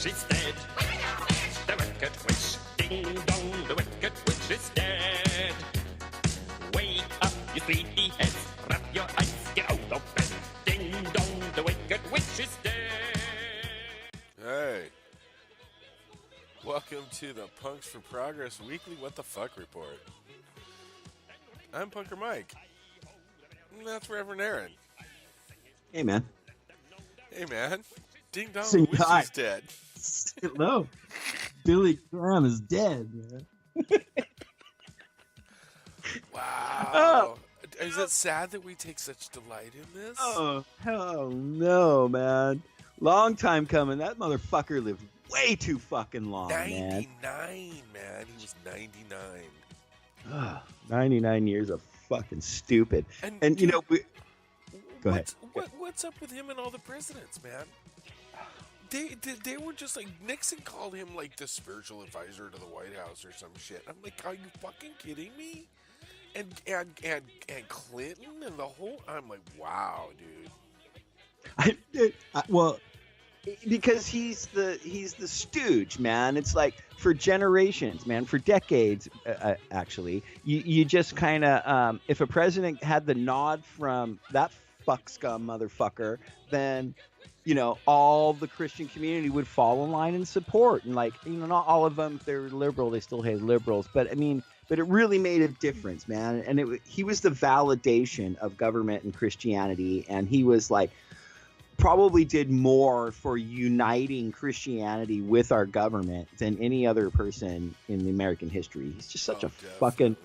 witch is dead. The wicked witch, ding dong, the wicked witch is dead. Wake up, you sleepy heads, rub your eyes, get out of bed. Ding dong, the wicked witch is dead. Hey. Welcome to the Punks for Progress Weekly What the Fuck Report. I'm Punker Mike. And that's Reverend Aaron. Hey, man. Hey, man. Ding dong, Sing the witch hi. is dead. Hello. Billy Graham is dead, man. Wow. Is it sad that we take such delight in this? Oh, hell no, man. Long time coming. That motherfucker lived way too fucking long, 99, man. man. He was 99. 99 years of fucking stupid. And dude, you know, go ahead. What's up with him and all the presidents, man? They were just like, Nixon called him like the spiritual advisor to the White House or some shit. I'm like, are you fucking kidding me? And Clinton and the whole, I'm like, wow, dude. Well, because he's the stooge, man. It's like for generations, man, for decades, actually. You just kind of, if a president had the nod from that fuck scum motherfucker, then, you know, all the Christian community would fall in line and support. And like, you know, not all of them, if they're liberal, they still hate liberals. But I mean, but it really made a difference, man. And he was the validation of government and Christianity. And he was like, probably did more for uniting Christianity with our government than any other person in the American history. He's just such a fucking...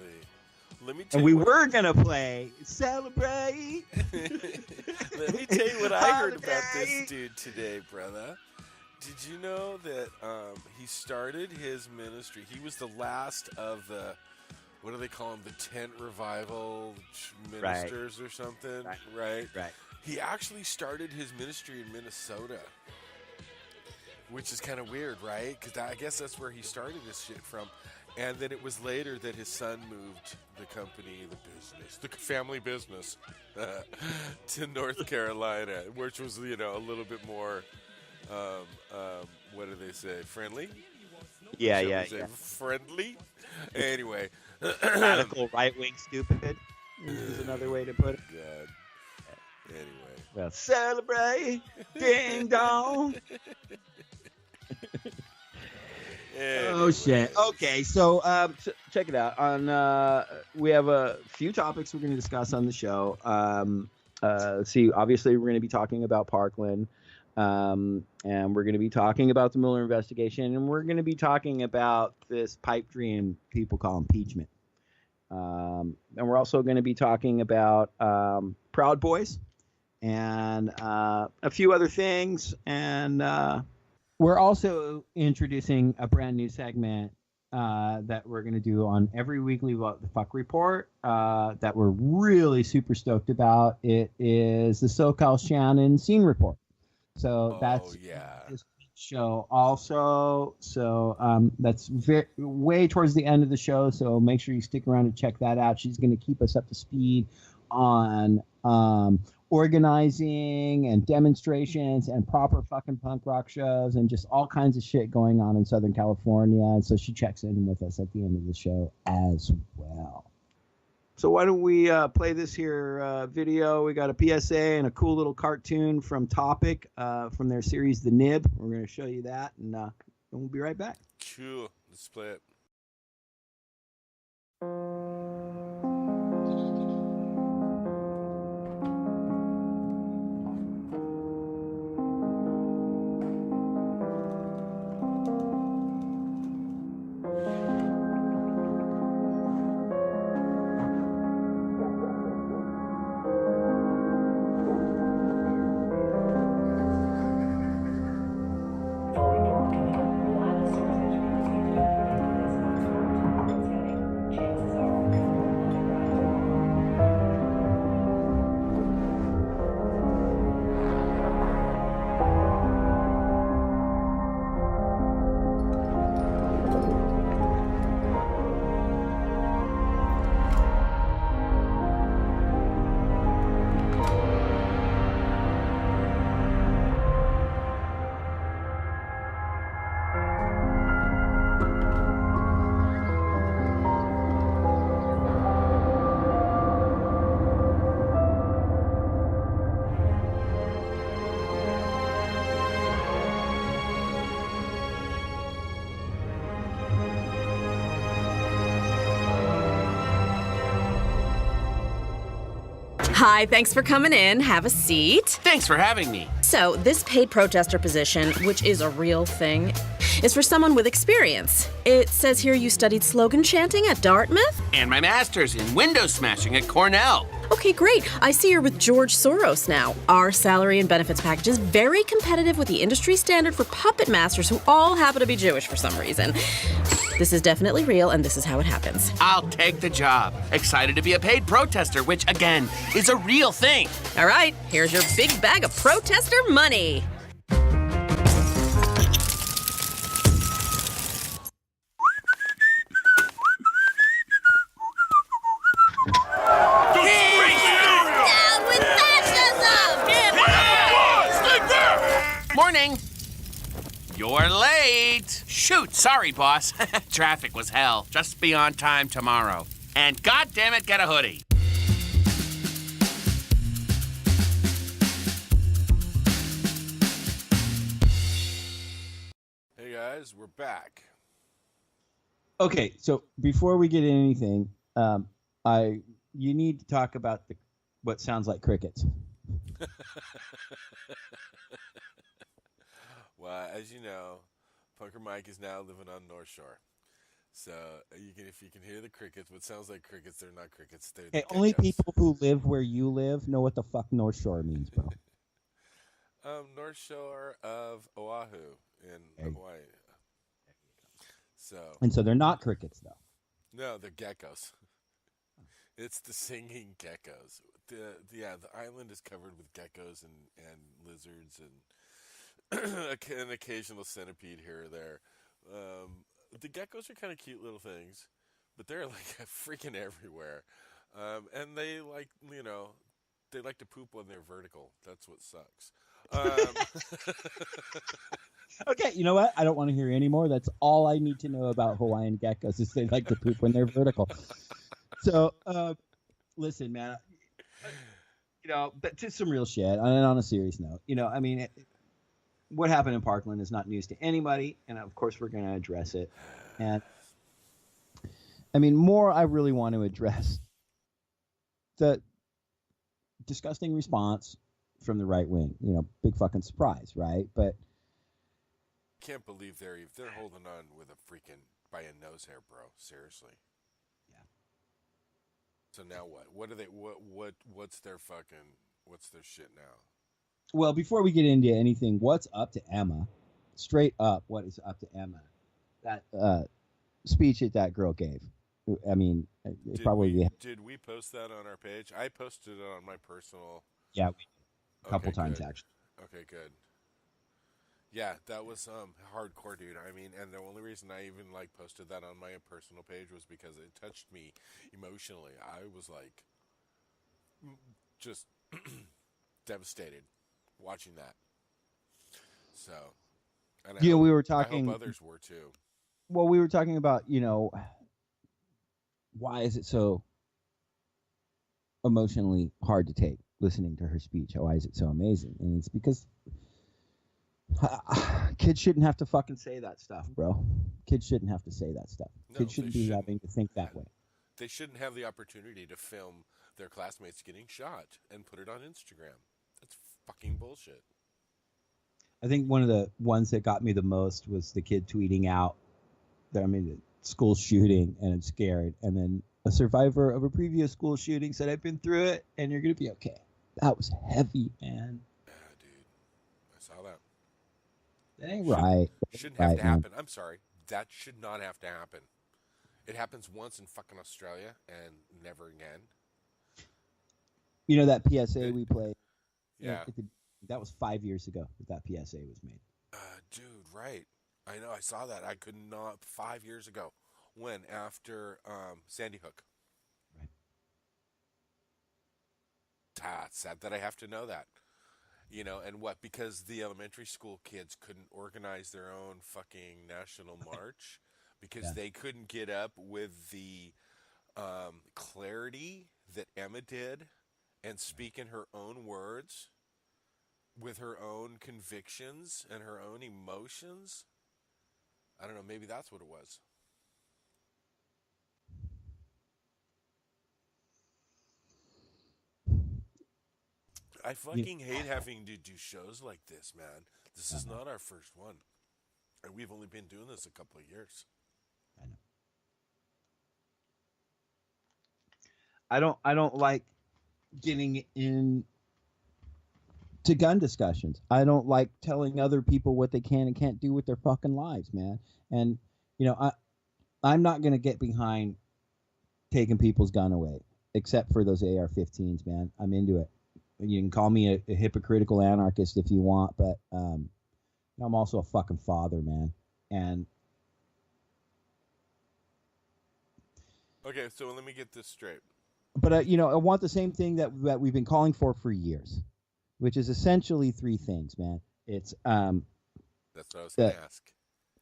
Let me tell and you we were going to play Celebrate. Let me tell you what I heard about this dude today, brother. Did you know that he started his ministry? He was the last of the, what do they call them, the tent revival ministers or something, right? Right. He actually started his ministry in Minnesota, which is kind of weird, right? Because I guess that's where he started his shit from. And then it was later that his son moved the company, the business, the family business, to North Carolina, which was, you know, a little bit more, what do they say, friendly? Yeah. Friendly? Anyway. Radical right-wing stupid is another way to put it. God. Anyway. Well, celebrate, ding dong. Oh shit. Okay, so check it out. On we have a few topics we're going to discuss on the show. Let's see. Obviously, we're going to be talking about Parkland, and we're going to be talking about the Mueller investigation, and we're going to be talking about this pipe dream people call impeachment. And we're also going to be talking about Proud Boys and a few other things, and we're also introducing a brand new segment that we're going to do on every weekly What the Fuck Report that we're really super stoked about. It is the SoCal Shannon Scene Report. So that's this show also. So that's way towards the end of the show. So make sure you stick around and check that out. She's going to keep us up to speed on organizing and demonstrations and proper fucking punk rock shows and just all kinds of shit going on in Southern California. And so she checks in with us at the end of the show as well. So why don't we play this here video? We got a PSA and a cool little cartoon from Topic from their series The Nib. We're going to show you that, and we'll be right back. Cool. Let's play it. Chances are Hi, thanks for coming in. Have a seat. Thanks for having me. So, this paid protester position, which is a real thing, is for someone with experience. It says here you studied slogan chanting at Dartmouth? And my master's in window smashing at Cornell. Okay, great. I see you're with George Soros now. Our salary and benefits package is very competitive with the industry standard for puppet masters who all happen to be Jewish for some reason. This is definitely real, and this is how it happens. I'll take the job. Excited to be a paid protester, which, again, is a real thing. All right, here's your big bag of protester money. Morning. You're late. Shoot, sorry, boss. Traffic was hell. Just be on time tomorrow. And goddammit, get a hoodie. Hey guys, we're back. Okay, so before we get into anything, you need to talk about what sounds like crickets. Well, as you know, Punker Mike is now living on North Shore. So if you can hear the crickets, what sounds like crickets, they're not crickets. They're the Only geckos. people who live where you live know what the fuck North Shore means, bro. North Shore of Oahu in Hawaii. And so they're not crickets, though. No, they're geckos. It's the singing geckos. The island is covered with geckos and lizards and an occasional centipede here or there. The geckos are kind of cute little things, but they're like freaking everywhere. And they they like to poop when they're vertical. That's what sucks. Okay, you know what? I don't want to hear any more. That's all I need to know about Hawaiian geckos is they like to poop when they're vertical. So, listen, man, but to some real shit, and on a serious note, what happened in Parkland is not news to anybody, and of course we're going to address it. And I really want to address the disgusting response from the right wing. Big fucking surprise, right? But can't believe they're holding on with by a nose hair, bro. Seriously. Yeah. So now what? What's their shit now? Well, before we get into anything, what's up to Emma? Straight up, what is up to Emma? That speech that girl gave. Did we post that on our page? I posted it on my personal. Yeah, a couple times good. actually. Okay, good. Yeah, that was hardcore, dude. And the only reason I even posted that on my personal page was because it touched me emotionally. I was just devastated watching that. So, and we were talking. I hope others were too. Well, we were talking about why is it so emotionally hard to take listening to her speech? Why is it so amazing? And it's because kids shouldn't have to fucking say that stuff, bro. Kids shouldn't have to say that stuff. No, kids shouldn't be having to think that way. They shouldn't have the opportunity to film their classmates getting shot and put it on Instagram. That's fucking bullshit. I think one of the ones that got me the most was the kid tweeting out the school shooting and I'm scared. And then a survivor of a previous school shooting said, I've been through it and you're going to be okay. That was heavy, man. Yeah, dude. I saw that. That ain't right. Shouldn't have to happen. I'm sorry. That should not have to happen. It happens once in fucking Australia and never again. That PSA we played? Yeah. That was 5 years ago that PSA was made. Dude, right. I know. I saw that. I could not. 5 years ago. When? After Sandy Hook. Right. Sad that I have to know that. And what? Because the elementary school kids couldn't organize their own fucking national march because they couldn't get up with the clarity that Emma did and speak in her own words with her own convictions and her own emotions. I don't know. Maybe that's what it was. I fucking hate having to do shows like this, man. This is not our first one. And we've only been doing this a couple of years. I know. I don't like getting in to gun discussions. I don't like telling other people what they can and can't do with their fucking lives, man. And I'm not going to get behind taking people's gun away, except for those AR-15s, man. I'm into it. You can call me a hypocritical anarchist if you want, but I'm also a fucking father, man. And okay, so let me get this straight. But I want the same thing that we've been calling for years, which is essentially three things, man. It's that's what I was going to ask.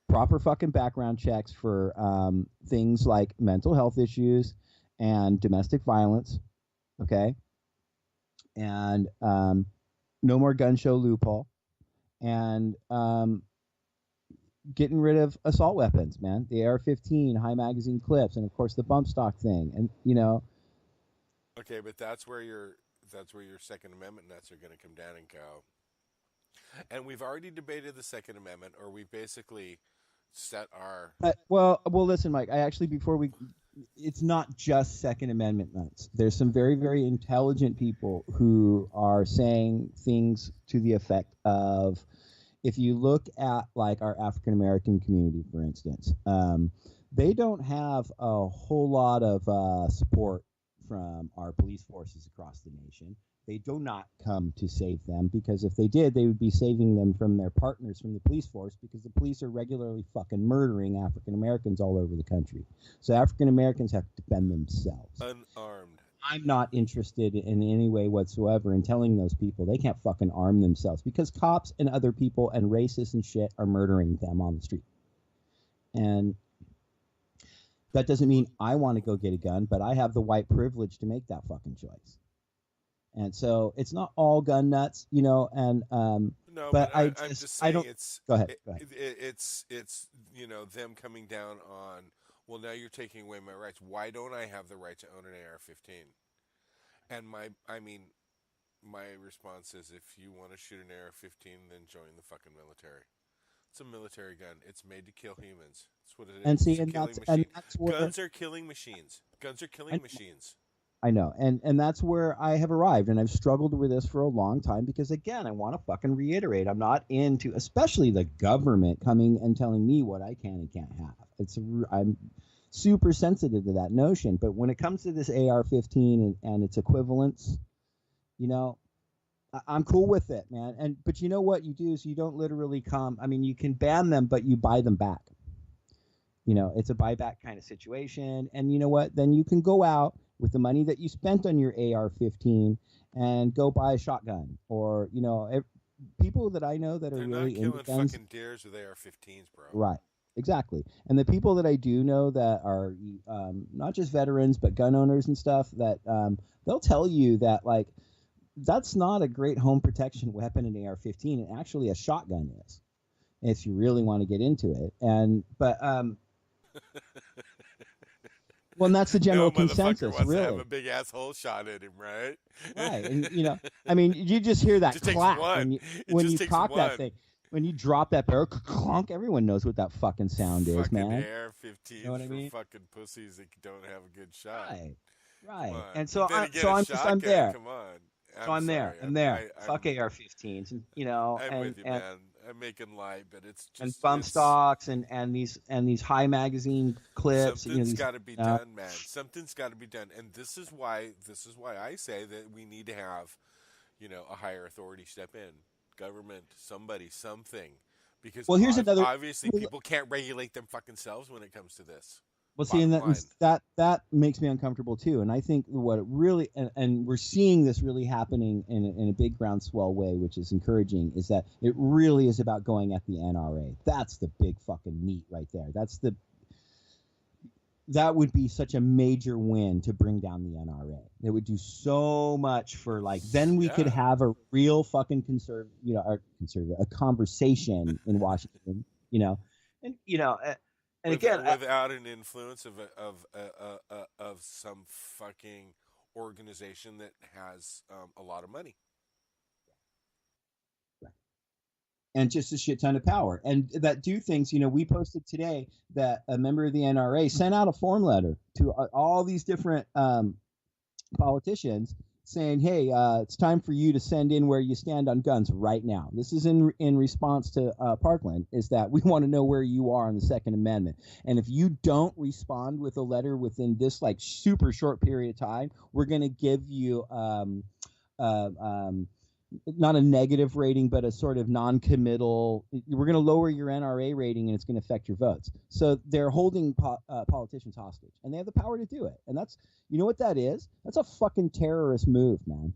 Proper fucking background checks for things like mental health issues and domestic violence, okay? And no more gun show loophole, and getting rid of assault weapons, man. The AR-15, high magazine clips, and of course the bump stock thing, and Okay, but that's where your Second Amendment nuts are going to come down and go. And we've already debated the Second Amendment, or we basically set our. Well, listen, Mike. It's not just Second Amendment nuts. There's some very, very intelligent people who are saying things to the effect of, if you look at like our African American community, for instance, they don't have a whole lot of support from our police forces across the nation. They do not come to save them, because if they did, they would be saving them from their partners from the police force, because the police are regularly fucking murdering African Americans all over the country. So African Americans have to defend themselves. Unarmed. I'm not interested in any way whatsoever in telling those people they can't fucking arm themselves, because cops and other people and racists and shit are murdering them on the street. And that doesn't mean I want to go get a gun, but I have the white privilege to make that fucking choice. And so it's not all gun nuts, and no, but I'm just saying, I don't. Go ahead. It's them coming down on, well, now you're taking away my rights. Why don't I have the right to own an AR-15? And my response is, if you want to shoot an AR-15, then join the fucking military. It's a military gun. It's made to kill humans. That's what it is. And see, that's where guns are killing machines. Guns are killing machines. I know, and that's where I have arrived, and I've struggled with this for a long time, because again, I want to fucking reiterate, I'm not into, especially the government coming and telling me what I can and can't have. I'm super sensitive to that notion, but when it comes to this AR-15 and its equivalents, I'm cool with it, man. But you know what you do is you don't literally come. I mean, you can ban them, but you buy them back. It's a buyback kind of situation, and you know what? Then you can go out with the money that you spent on your AR-15 and go buy a shotgun, or people that I know that are really into guns. They're not killing fucking deers with AR-15s, bro. Right, exactly. And the people that I do know that are not just veterans but gun owners and stuff, that they'll tell you that like that's not a great home protection weapon, an AR-15, and actually a shotgun is, if you really want to get into it. But well, and that's the general consensus, wants really. To have a big asshole shot at him, right? Right, and I mean, you just hear that clap when you cock that thing. When you drop that barrel, clunk, everyone knows what that fucking sound is, man. AR-15 for fucking pussies that don't have a good shot. Right. And so I'm there. Come on. I'm there. Fuck AR-15s, and I'm with you, man. I'm making light, but it's just and bump stocks and these high magazine clips. Something's got to be done, man. Something's got to be done, and this is why I say that we need to have, a higher authority step in, government, somebody, something, because here's another. Obviously, people can't regulate them fucking selves when it comes to this. Well, see, and that makes me uncomfortable too. And I think what it really, and we're seeing this really happening in a big groundswell way, which is encouraging, is that it really is about going at the NRA. That's the big fucking meat right there. That would be such a major win to bring down the NRA. It would do so much for then we could have a real fucking a conversation in Washington, and again, without an influence of some fucking organization that has a lot of money. and just a shit ton of power, and that do things. We posted today that a member of the NRA sent out a form letter to all these different politicians saying, hey, it's time for you to send in where you stand on guns right now. This is in response to Parkland, is that we want to know where you are on the Second Amendment. And if you don't respond with a letter within this like super short period of time, we're going to give you not a negative rating, but a sort of non-committal. We're going to lower your NRA rating, and it's going to affect your votes. So they're holding politicians hostage, and they have the power to do it. And that's, you know what that is? That's a fucking terrorist move, man.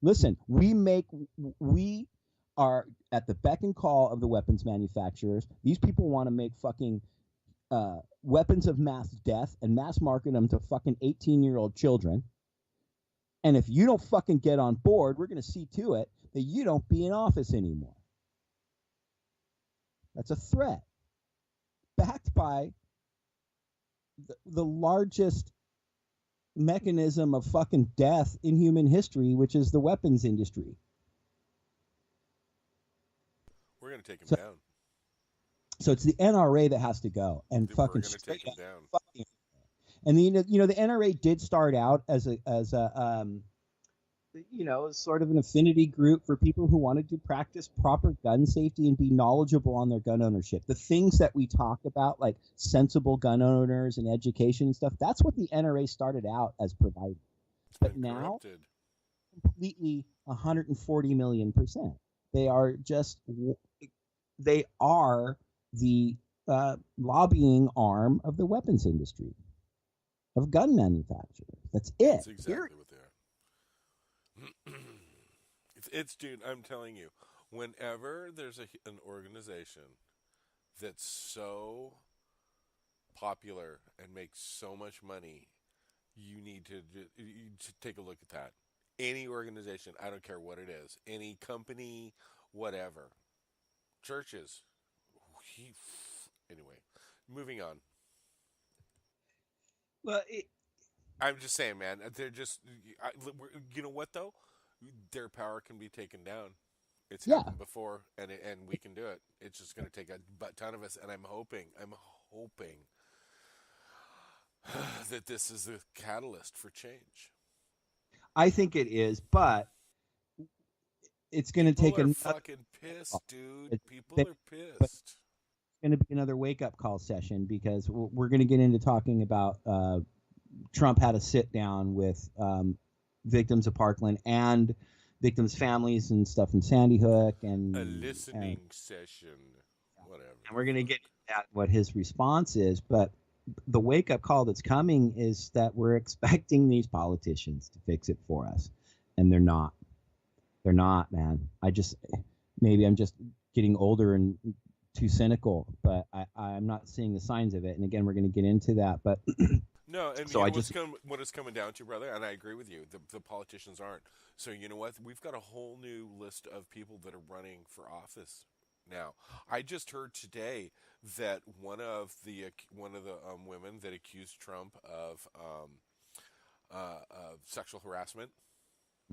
Listen, we are at the beck and call of the weapons manufacturers. These people want to make fucking weapons of mass death and mass market them to fucking 18-year-old children. And if you don't fucking get on board, we're going to see to it that you don't be in office anymore. That's a threat backed by the largest mechanism of fucking death in human history, which is the weapons industry. We're going to take him down. So it's the NRA that has to go and fucking take him down. Fucking, and the the NRA did start out as a sort of an affinity group for people who wanted to practice proper gun safety and be knowledgeable on their gun ownership. The things that we talk about, like sensible gun owners and education and stuff, that's what the NRA started out as providing. But now, completely 140 million%. They are the lobbying arm of the weapons industry, of gun manufacturers. That's it. That's exactly what they are. It's dude, I'm telling you, whenever there's an organization that's so popular and makes so much money, you need to take a look at that. Any organization, I don't care what it is, any company, whatever, churches. Anyway, moving on. Well, I'm just saying, man. They're just, you know what though? Their power can be taken down. It's happened before, and we can do it. It's just going to take a ton of us, and I'm hoping that this is the catalyst for change. I think it is, but it's going to take another. Fucking pissed, dude. People are pissed. It's going to be another wake-up call session, because we're going to get into talking about Trump had a sit-down with victims of Parkland and victims' families and stuff from Sandy Hook, and a listening session, whatever. And we're going to get at what his response is, but the wake-up call that's coming is that we're expecting these politicians to fix it for us, and they're not. They're not, man. Maybe I'm just getting older and too cynical, but I'm not seeing the signs of it. And again, we're going to get into that, but no. And so what it's coming down to, brother, and I agree with you. The politicians aren't. So you know what? We've got a whole new list of people that are running for office now. I just heard today that one of the women that accused Trump of sexual harassment.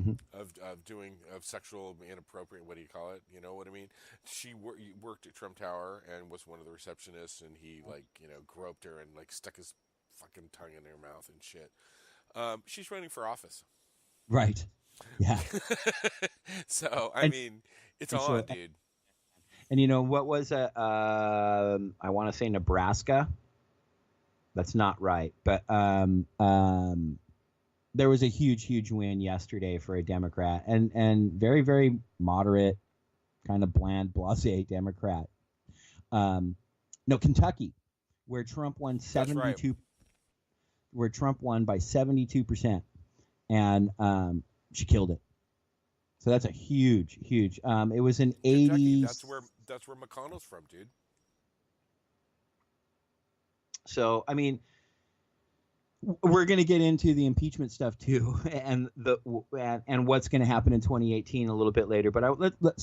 Mm-hmm. Of sexual inappropriate, what do you call it? You know what I mean? She worked at Trump Tower and was one of the receptionists, and he groped her and stuck his fucking tongue in her mouth and shit. She's running for office, right? Yeah. So I mean, it's on, dude. And what was I want to say Nebraska. That's not right, but there was a huge win yesterday for a Democrat, and very, very moderate, kind of bland, blasé Democrat. Kentucky, where Trump won 72, where Trump won by 72%, and she killed it. So that's a huge. It was an Kentucky, 80s. That's where McConnell's from, dude. So I mean, we're going to get into the impeachment stuff too, and what's going to happen in 2018 a little bit later. But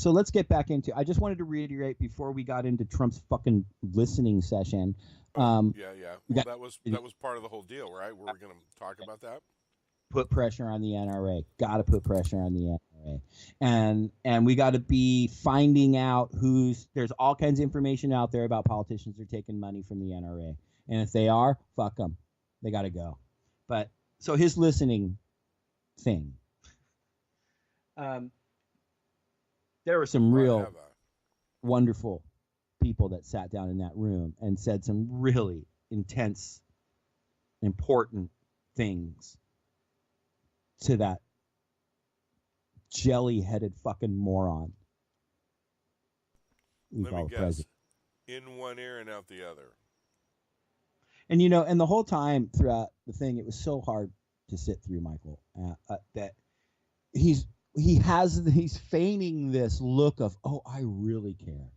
let's get back into. I just wanted to reiterate before we got into Trump's fucking listening session. Well, that was part of the whole deal, right? We're going to talk about that. Put pressure on the NRA. Got to put pressure on the NRA. NRA, and we got to be finding out there's all kinds of information out there about politicians who are taking money from the NRA, and if they are, fuck them, they got to go. But so his listening thing, there were some real wonderful people that sat down in that room and said some really intense, important things to that jelly-headed fucking moron. Let me guess. President. In one ear and out the other. And and the whole time throughout the thing, it was so hard to sit through, Michael, that he's feigning this look of, oh, I really care.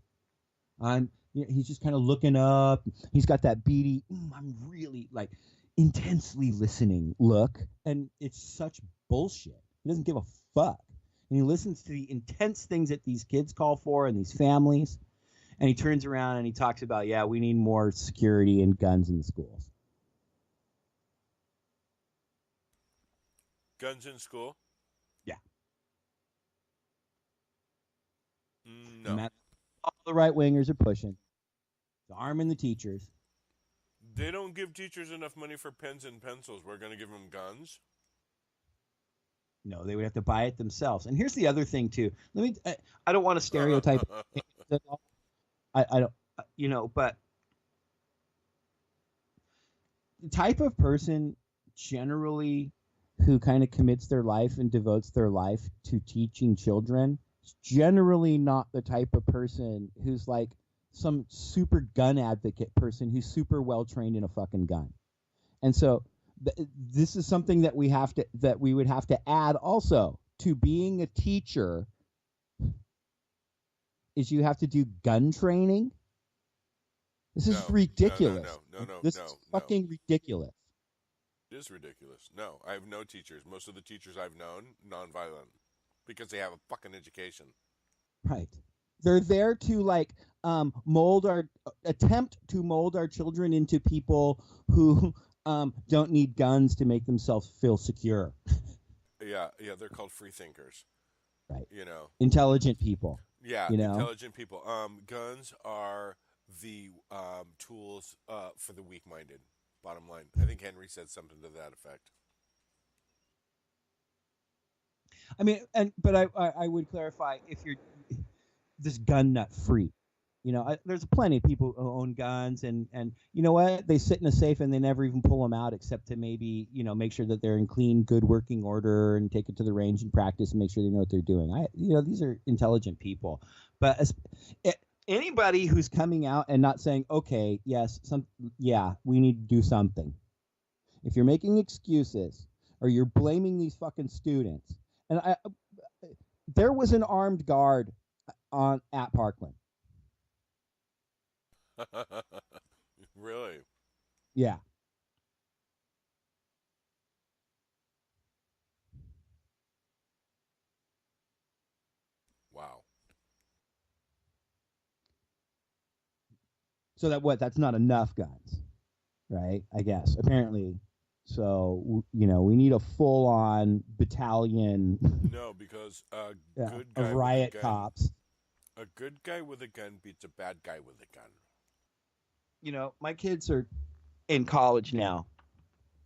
He's just kind of looking up. He's got that beady, I'm really like intensely listening look, and it's such bullshit. He doesn't give a fuck, and he listens to the intense things that these kids call for and these families, and he turns around and he talks about, yeah, we need more security and guns in the schools. Guns in school? Yeah. No. And that's all the right wingers are pushing. The arming the teachers. They don't give teachers enough money for pens and pencils. We're going to give them guns? No, they would have to buy it themselves. And here's the other thing too. I don't want to stereotype. I don't, but the type of person generally who kind of commits their life and devotes their life to teaching children is generally not the type of person who's like some super gun advocate person who's super well trained in a fucking gun. And so this is something that we would have to add also to being a teacher, is you have to do gun training. This is ridiculous. This is fucking ridiculous. It is ridiculous. No, I have no teachers. Most of the teachers I've known, nonviolent, because they have a fucking education. Right. They're there to attempt to mold our children into people who don't need guns to make themselves feel secure. Yeah, they're called free thinkers. Right. Intelligent people. Yeah, intelligent people. Guns are the tools for the weak-minded. Bottom line. I think Henry said something to that effect. I mean, but I would clarify, if you're this gun nut free, there's plenty of people who own guns, and you know what? They sit in a safe and they never even pull them out, except to maybe make sure that they're in clean, good working order, and take it to the range and practice and make sure they know what they're doing. These are intelligent people, but anybody who's coming out and not saying, okay, we need to do something. If you're making excuses or you're blaming these fucking students, and there was an armed guard at Parkland. Really? Yeah. Wow. So that's not enough guns, right? I guess, apparently. So, we need a full-on battalion. No, because of riot cops. A good guy with a gun beats a bad guy with a gun. My kids are in college now,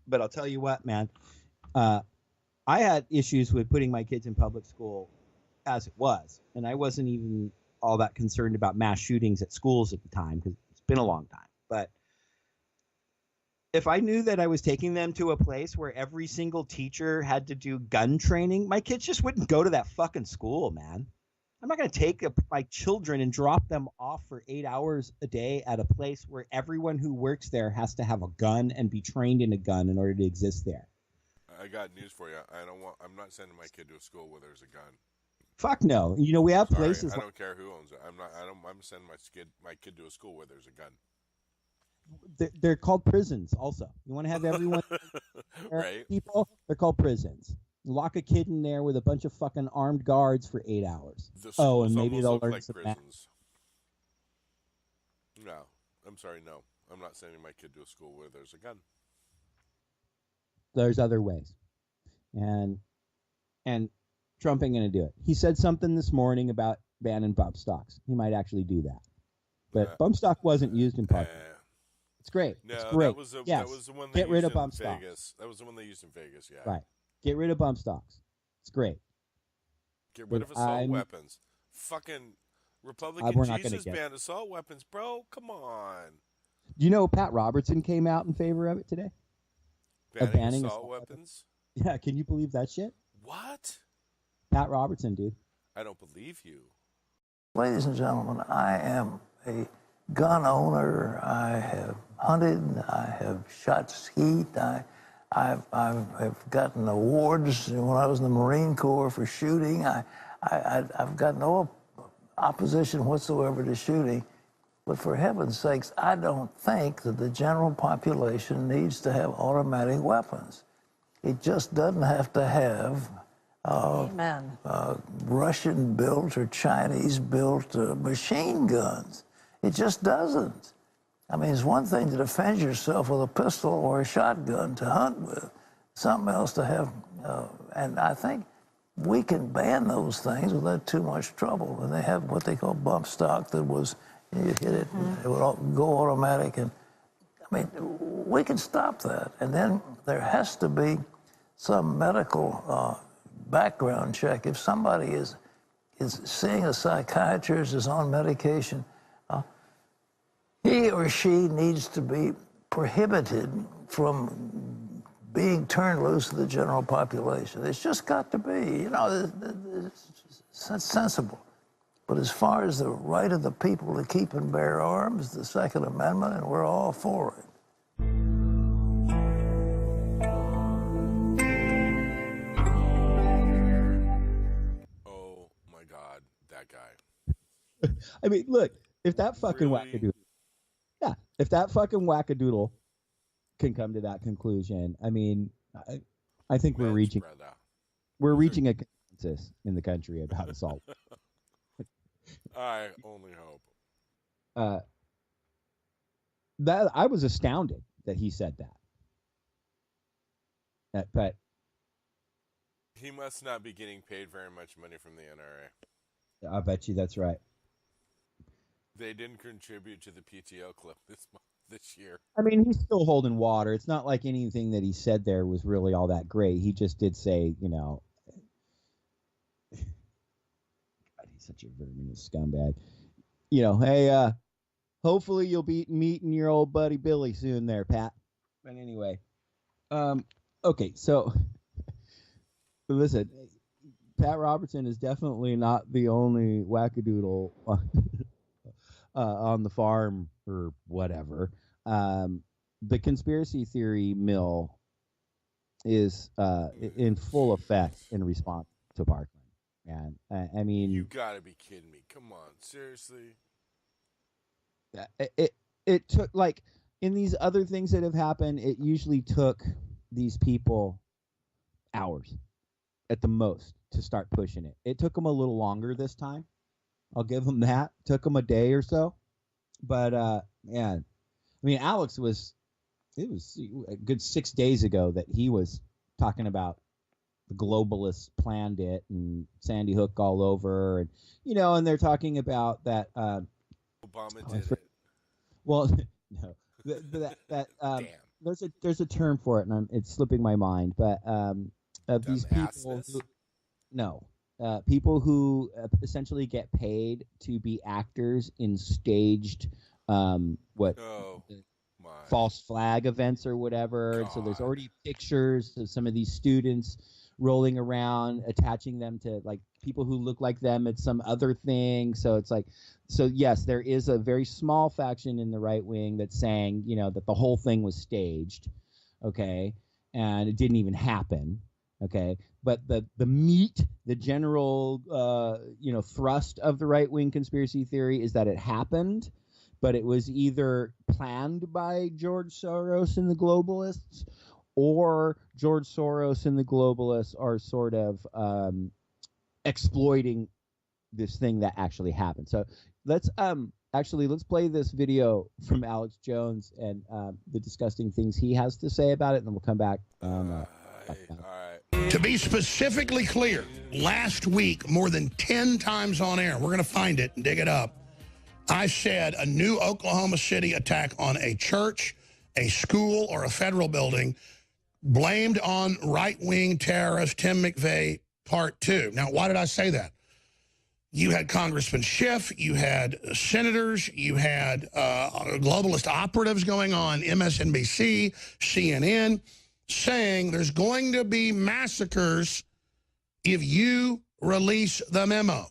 but I'll tell you what, man. I had issues with putting my kids in public school as it was, and I wasn't even all that concerned about mass shootings at schools at the time, because it's been a long time. But if I knew that I was taking them to a place where every single teacher had to do gun training, my kids just wouldn't go to that fucking school, man. I'm not going to take my children and drop them off for 8 hours a day at a place where everyone who works there has to have a gun and be trained in a gun in order to exist there. I got news for you. I'm not sending my kid to a school where there's a gun. Fuck no. We have places. I don't care who owns it. I'm sending my kid to a school where there's a gun. They're called prisons. Also, you want to have everyone right? People. They're called prisons. Lock a kid in there with a bunch of fucking armed guards for 8 hours. And maybe they'll learn some prisons. No, I'm sorry. No, I'm not sending my kid to a school where there's a gun. There's other ways, and Trump ain't going to do it. He said something this morning about banning bump stocks. He might actually do that. But bump stock wasn't used in Parkland. It's great. No, it's great. That was the one they Get rid used of bump in stocks. Vegas. That was the one they used in Vegas, yeah. Right. Get rid of bump stocks. It's great. Get rid of assault weapons. Fucking Republican Jesus banned assault weapons, bro. Come on. Do you know Pat Robertson came out in favor of it today? Banning assault weapons? Yeah, can you believe that shit? What? Pat Robertson, dude. I don't believe you. Ladies and gentlemen, I am a gun owner. I have hunted. I have shot skeet. I've gotten awards when I was in the Marine Corps for shooting. I've got no opposition whatsoever to shooting. But for heaven's sakes, I don't think that the general population needs to have automatic weapons. It just doesn't have to have Russian-built or Chinese-built machine guns. It just doesn't. I mean, it's one thing to defend yourself with a pistol or a shotgun to hunt with, something else to have, and I think we can ban those things without too much trouble. And they have what they call bump stock that was, you hit it, and it would go automatic. And I mean, we can stop that. And then there has to be some medical background check. If somebody is seeing a psychiatrist, is on medication, he or she needs to be prohibited from being turned loose to the general population. It's just got to be, you know, it's sensible. But as far as the right of the people to keep and bear arms, the Second Amendment, and we're all for it. Oh my God, that guy. I mean, look, if that fucking wackadoodle, if that fucking wackadoodle can come to that conclusion, I mean, I think we're reaching a consensus in the country about assault. I only hope. That I was astounded that he said that. But he must not be getting paid very much money from the NRA. I bet you that's right. They didn't contribute to the PTO clip this year. I mean, he's still holding water. It's not like anything that he said there was really all that great. He just did say, you know, God, he's such a verminous scumbag. You know, hey, hopefully you'll be meeting your old buddy Billy soon there, Pat. But anyway, okay, so listen, Pat Robertson is definitely not the only wackadoodle on the farm or whatever. The conspiracy theory mill is in full effect in response to Parkland. And I mean, you gotta be kidding me! Come on, seriously. It took, like, in these other things that have happened, it usually took these people hours at the most to start pushing it. It took them a little longer this time. I'll give them that. Took them a day or so. But, man, I mean, it was a good 6 days ago that he was talking about the globalists planned it and Sandy Hook all over. And, you know, and they're talking about that. Obama did it. Well, no, there's a term for it, and it's slipping my mind. But of these people, people who essentially get paid to be actors in staged false flag events or whatever. And so there's already pictures of some of these students rolling around, attaching them to, like, people who look like them at some other thing. So it's like, so yes, there is a very small faction in the right wing that's saying, you know, that the whole thing was staged, okay, and it didn't even happen, okay. But the meat, the general, thrust of the right wing conspiracy theory is that it happened, but it was either planned by George Soros and the globalists, or George Soros and the globalists are sort of exploiting this thing that actually happened. So let's play this video from Alex Jones and the disgusting things he has to say about it, and then we'll come back. All right. To be specifically clear, last week, more than 10 times on air, we're going to find it and dig it up, I said a new Oklahoma City attack on a church, a school, or a federal building blamed on right-wing terrorist Tim McVeigh Part 2. Now, why did I say that? You had Congressman Schiff, you had senators, you had globalist operatives going on MSNBC, CNN, saying there's going to be massacres if you release the memo.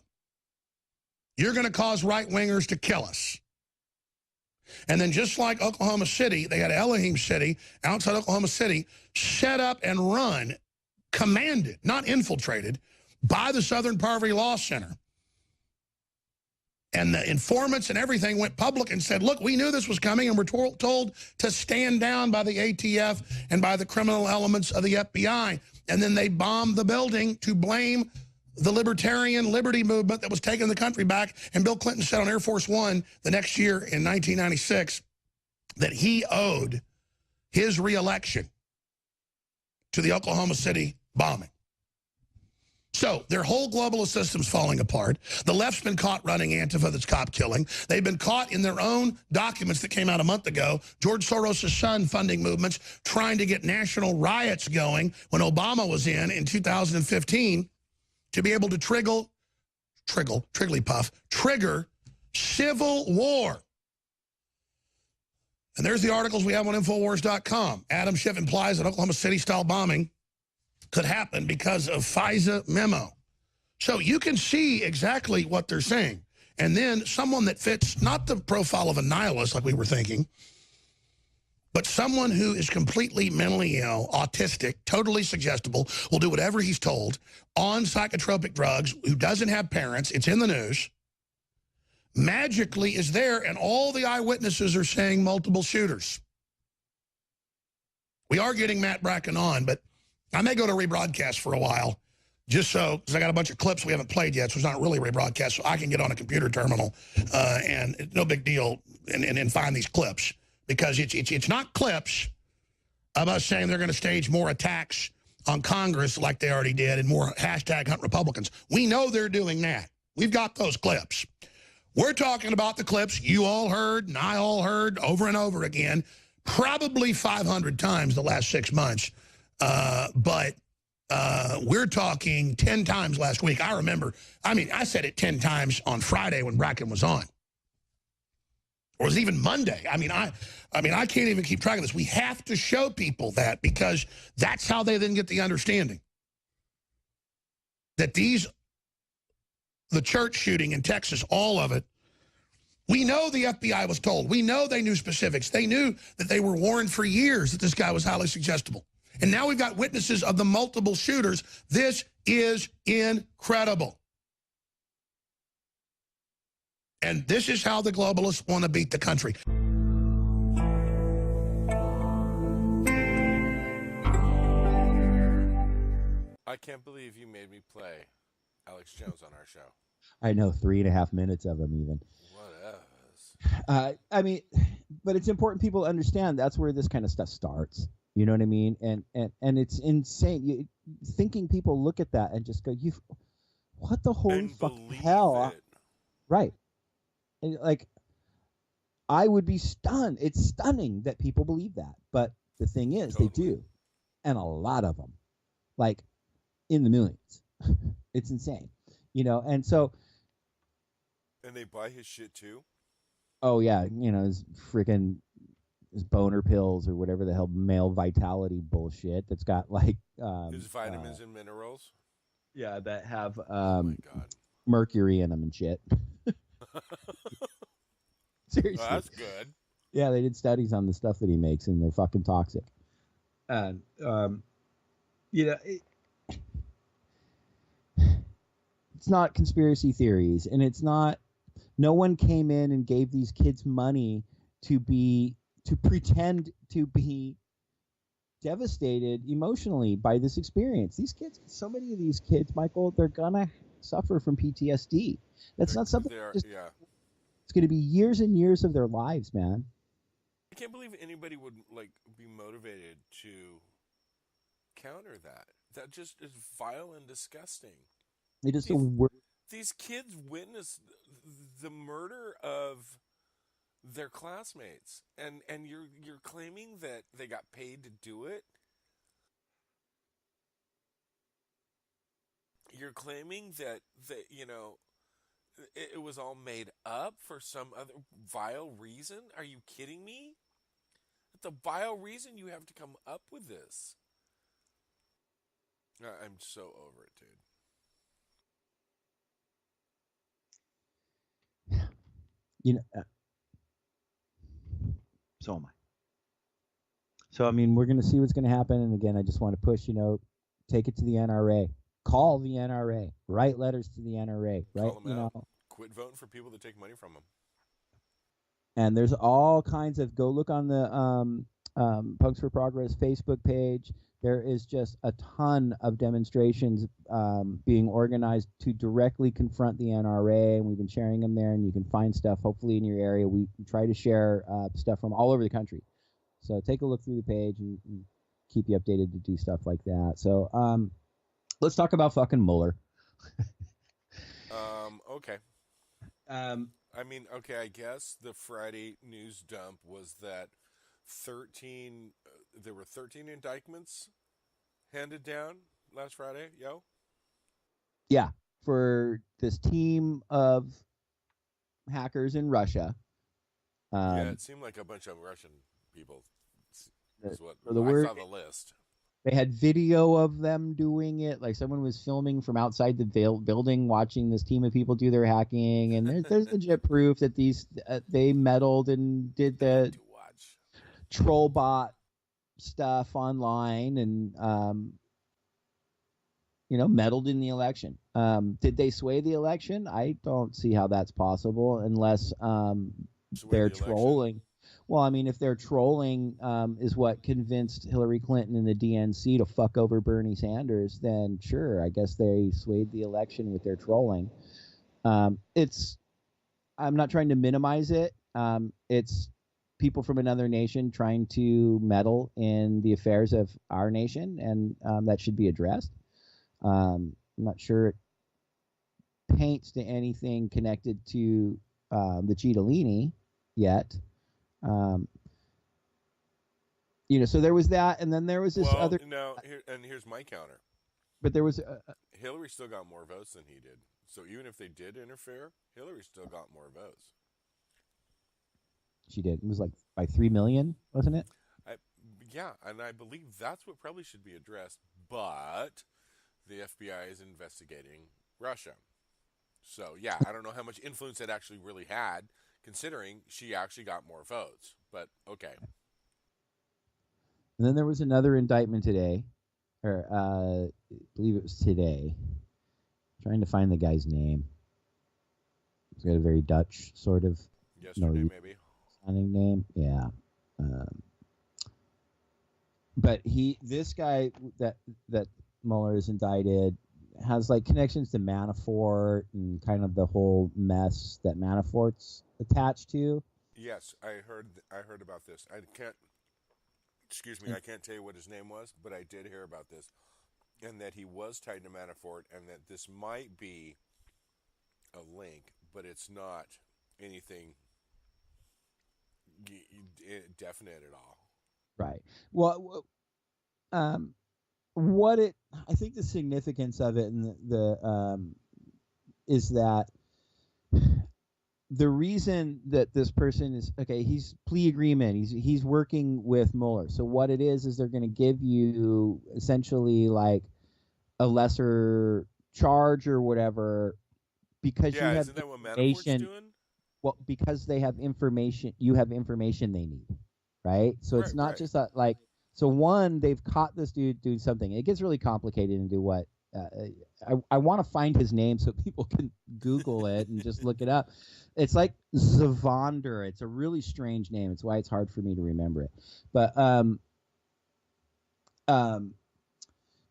You're going to cause right-wingers to kill us. And then just like Oklahoma City, they had Elohim City, outside Oklahoma City, set up and run, commanded, not infiltrated, by the Southern Poverty Law Center. And the informants and everything went public and said, look, we knew this was coming, and we're told to stand down by the ATF and by the criminal elements of the FBI. And then they bombed the building to blame the libertarian liberty movement that was taking the country back. And Bill Clinton said on Air Force One the next year in 1996 that he owed his reelection to the Oklahoma City bombing. So their whole globalist system's falling apart. The left's been caught running Antifa that's cop killing. They've been caught in their own documents that came out a month ago. George Soros' son funding movements, trying to get national riots going when Obama was in 2015 to be able to trigger civil war. And there's the articles we have on Infowars.com. Adam Schiff implies that Oklahoma City-style bombing could happen because of FISA memo. So you can see exactly what they're saying. And then someone that fits not the profile of a nihilist like we were thinking, but someone who is completely mentally ill, autistic, totally suggestible, will do whatever he's told, on psychotropic drugs, who doesn't have parents, it's in the news, magically is there, and all the eyewitnesses are saying multiple shooters. We are getting Matt Bracken on, but I may go to rebroadcast for a while, just so, because I got a bunch of clips we haven't played yet, so it's not really rebroadcast, so I can get on a computer terminal, and it's no big deal, and find these clips, because it's not clips of us saying they're going to stage more attacks on Congress like they already did, and more hashtag hunt Republicans. We know they're doing that. We've got those clips. We're talking about the clips you all heard, and I all heard over and over again, probably 500 times the last 6 months. But we're talking 10 times last week. I remember, I said it 10 times on Friday when Bracken was on. Or was it even Monday? I can't even keep track of this. We have to show people that, because that's how they then get the understanding that the church shooting in Texas, all of it, we know the FBI was told. We know they knew specifics. They knew that they were warned for years that this guy was highly suggestible. And now we've got witnesses of the multiple shooters. This is incredible. And this is how the globalists want to beat the country. I can't believe you made me play Alex Jones on our show. I know, 3.5 minutes of him even. What but it's important people understand that's where this kind of stuff starts. You know what I mean? And it's insane. Thinking people look at that and just go, what the holy fucking hell? Right. And I would be stunned. It's stunning that people believe that. But the thing is, They do. And a lot of them, in the millions. It's insane. And so. And they buy his shit too? Oh, yeah. His freaking boner pills or whatever the hell male vitality bullshit that's got his vitamins and minerals. Yeah, that have Oh my God. mercury in them and shit. Seriously. Oh, that's good. Yeah, they did studies on the stuff that he makes, and they're fucking toxic. And it's not conspiracy theories, and it's not. No one came in and gave these kids money to pretend to be devastated emotionally by this experience. These kids, so many of these kids, Michael, they're gonna suffer from PTSD. That's not something. It's going to be years and years of their lives, man. I can't believe anybody would be motivated to counter that. That just is vile and disgusting. It is These kids witnessed the murder of their classmates, and you're claiming that they got paid to do it. You're claiming that it was all made up for some other vile reason. Are you kidding me? It's a vile reason you have to come up with this. I'm so over it, dude. So am I. So, I mean, we're going to see what's going to happen. And again, I just want to push, take it to the NRA. Call the NRA. Write letters to the NRA. Right? Call them out. Quit voting for people that take money from them. And there's all kinds of, go look on the Punks for Progress Facebook page. There is just a ton of demonstrations being organized to directly confront the NRA, and we've been sharing them there, and you can find stuff hopefully in your area. We try to share stuff from all over the country. So take a look through the page and keep you updated to do stuff like that. So let's talk about fucking Mueller. Okay. I guess the Friday news dump was that there were 13 indictments handed down last Friday, yo? Yeah, for this team of hackers in Russia. Yeah, it seemed like a bunch of Russian people is what I saw the list. They had video of them doing it. Like someone was filming from outside the building, watching this team of people do their hacking. And there's legit proof that they meddled and did the troll bot stuff online and, meddled in the election. Did they sway the election? I don't see how that's possible unless they're trolling. Well, I mean, if they're trolling is what convinced Hillary Clinton and the DNC to fuck over Bernie Sanders, then sure, I guess they swayed the election with their trolling. I'm not trying to minimize it. It's people from another nation trying to meddle in the affairs of our nation, and that should be addressed. I'm not sure it paints to anything connected to the Cittadini yet. So there was that, and then there was this other. No, here's my counter. But there was Hillary still got more votes than he did. So even if they did interfere, Hillary still got more votes. She did. It was like by 3 million, wasn't it? Yeah, and I believe that's what probably should be addressed. But the FBI is investigating Russia. So yeah, I don't know how much influence it actually really had, considering she actually got more votes. But okay. And then there was another indictment today, or I believe it was today. I'm trying to find the guy's name. He's got a very Dutch sort of maybe sounding name. Yeah. But this guy that Mueller is indicted has like connections to Manafort and kind of the whole mess that Manafort's attached to. Yes, I heard about this. I can't tell you what his name was, but I did hear about this, and that he was tied to Manafort, and that this might be a link, but it's not anything definite at all. Right. Well, I think the significance of it and the is that the reason that this person is he's plea agreement. He's working with Mueller. So what it is they're going to give you essentially like a lesser charge or whatever because you have isn't that what Manafort's doing? Well, because they have information, you have information they need, right? So it's not just that like. So one, they've caught this dude doing something. It gets really complicated into what I want to find his name so people can Google it and just look it up. It's like Zavander. It's a really strange name. It's why it's hard for me to remember it. But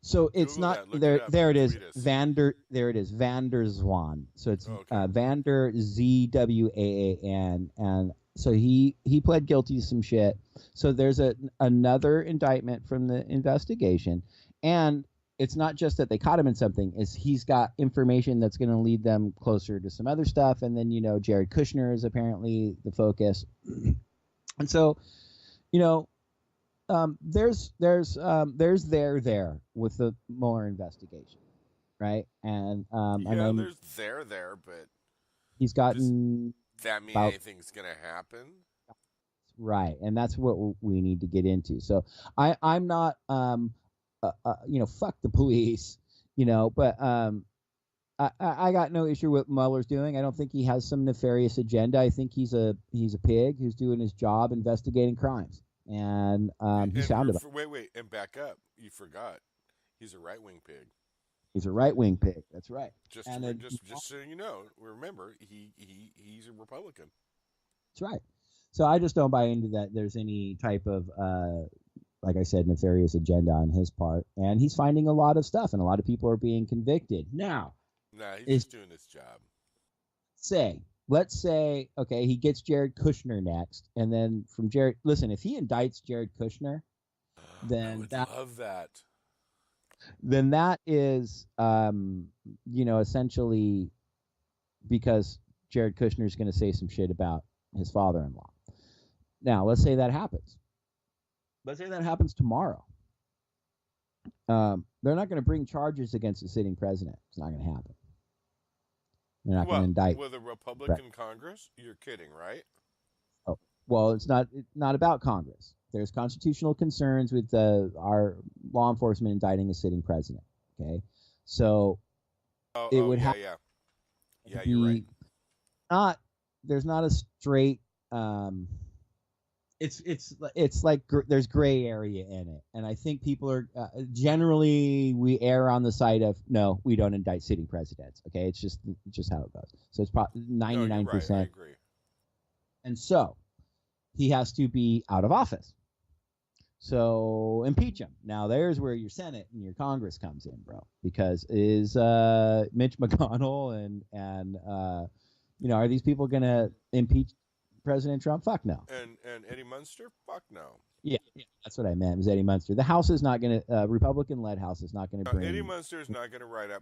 so it's Google not that, there. There it is. There it is. Vander Zwan. So it's Vander Zwaan, and so he pled guilty to some shit. So there's another indictment from the investigation, and it's not just that they caught him in something, is he's got information that's going to lead them closer to some other stuff. And then, Jared Kushner is apparently the focus. And so, there's there with the Mueller investigation, right? And there's there, but he's gotten does that mean anything's gonna happen? Right, and that's what we need to get into. So I'm not fuck the police, but I got no issue with Mueller's doing. I don't think he has some nefarious agenda. I think he's a pig who's doing his job investigating crimes. And he's found it. Wait, and back up. You forgot. He's a right-wing pig. He's a right-wing pig. That's right. Just so you know, remember, he's a Republican. That's right. So I just don't buy into that there's any type of, like I said, nefarious agenda on his part. And he's finding a lot of stuff, and a lot of people are being convicted. Now, he's just doing his job. Let's say, okay, he gets Jared Kushner next, and then from Jared, listen, if he indicts Jared Kushner, then I would love that. Then that is, essentially because Jared Kushner is going to say some shit about his father-in-law. Now, let's say that happens. Let's say that happens tomorrow. They're not going to bring charges against the sitting president. It's not going to happen. They're not going to indict. With a Republican Congress? You're kidding, right? Oh, well, it's not about Congress. There's constitutional concerns with our law enforcement indicting a sitting president. Okay, so it would have. Yeah, you're right. There's not a straight. It's like there's gray area in it, and I think people are generally we err on the side of no, we don't indict sitting presidents. Okay, it's just how it goes. So it's probably 99%. Right. I agree. And so he has to be out of office. So impeach him. Now there's where your Senate and your Congress comes in, bro, because is Mitch McConnell and are these people gonna impeach President Trump? Fuck no. And Eddie Munster? Fuck no. Yeah, that's what I meant. It was Eddie Munster. The House is not going to Republican-led House is not going to bring. Eddie Munster is not going to write up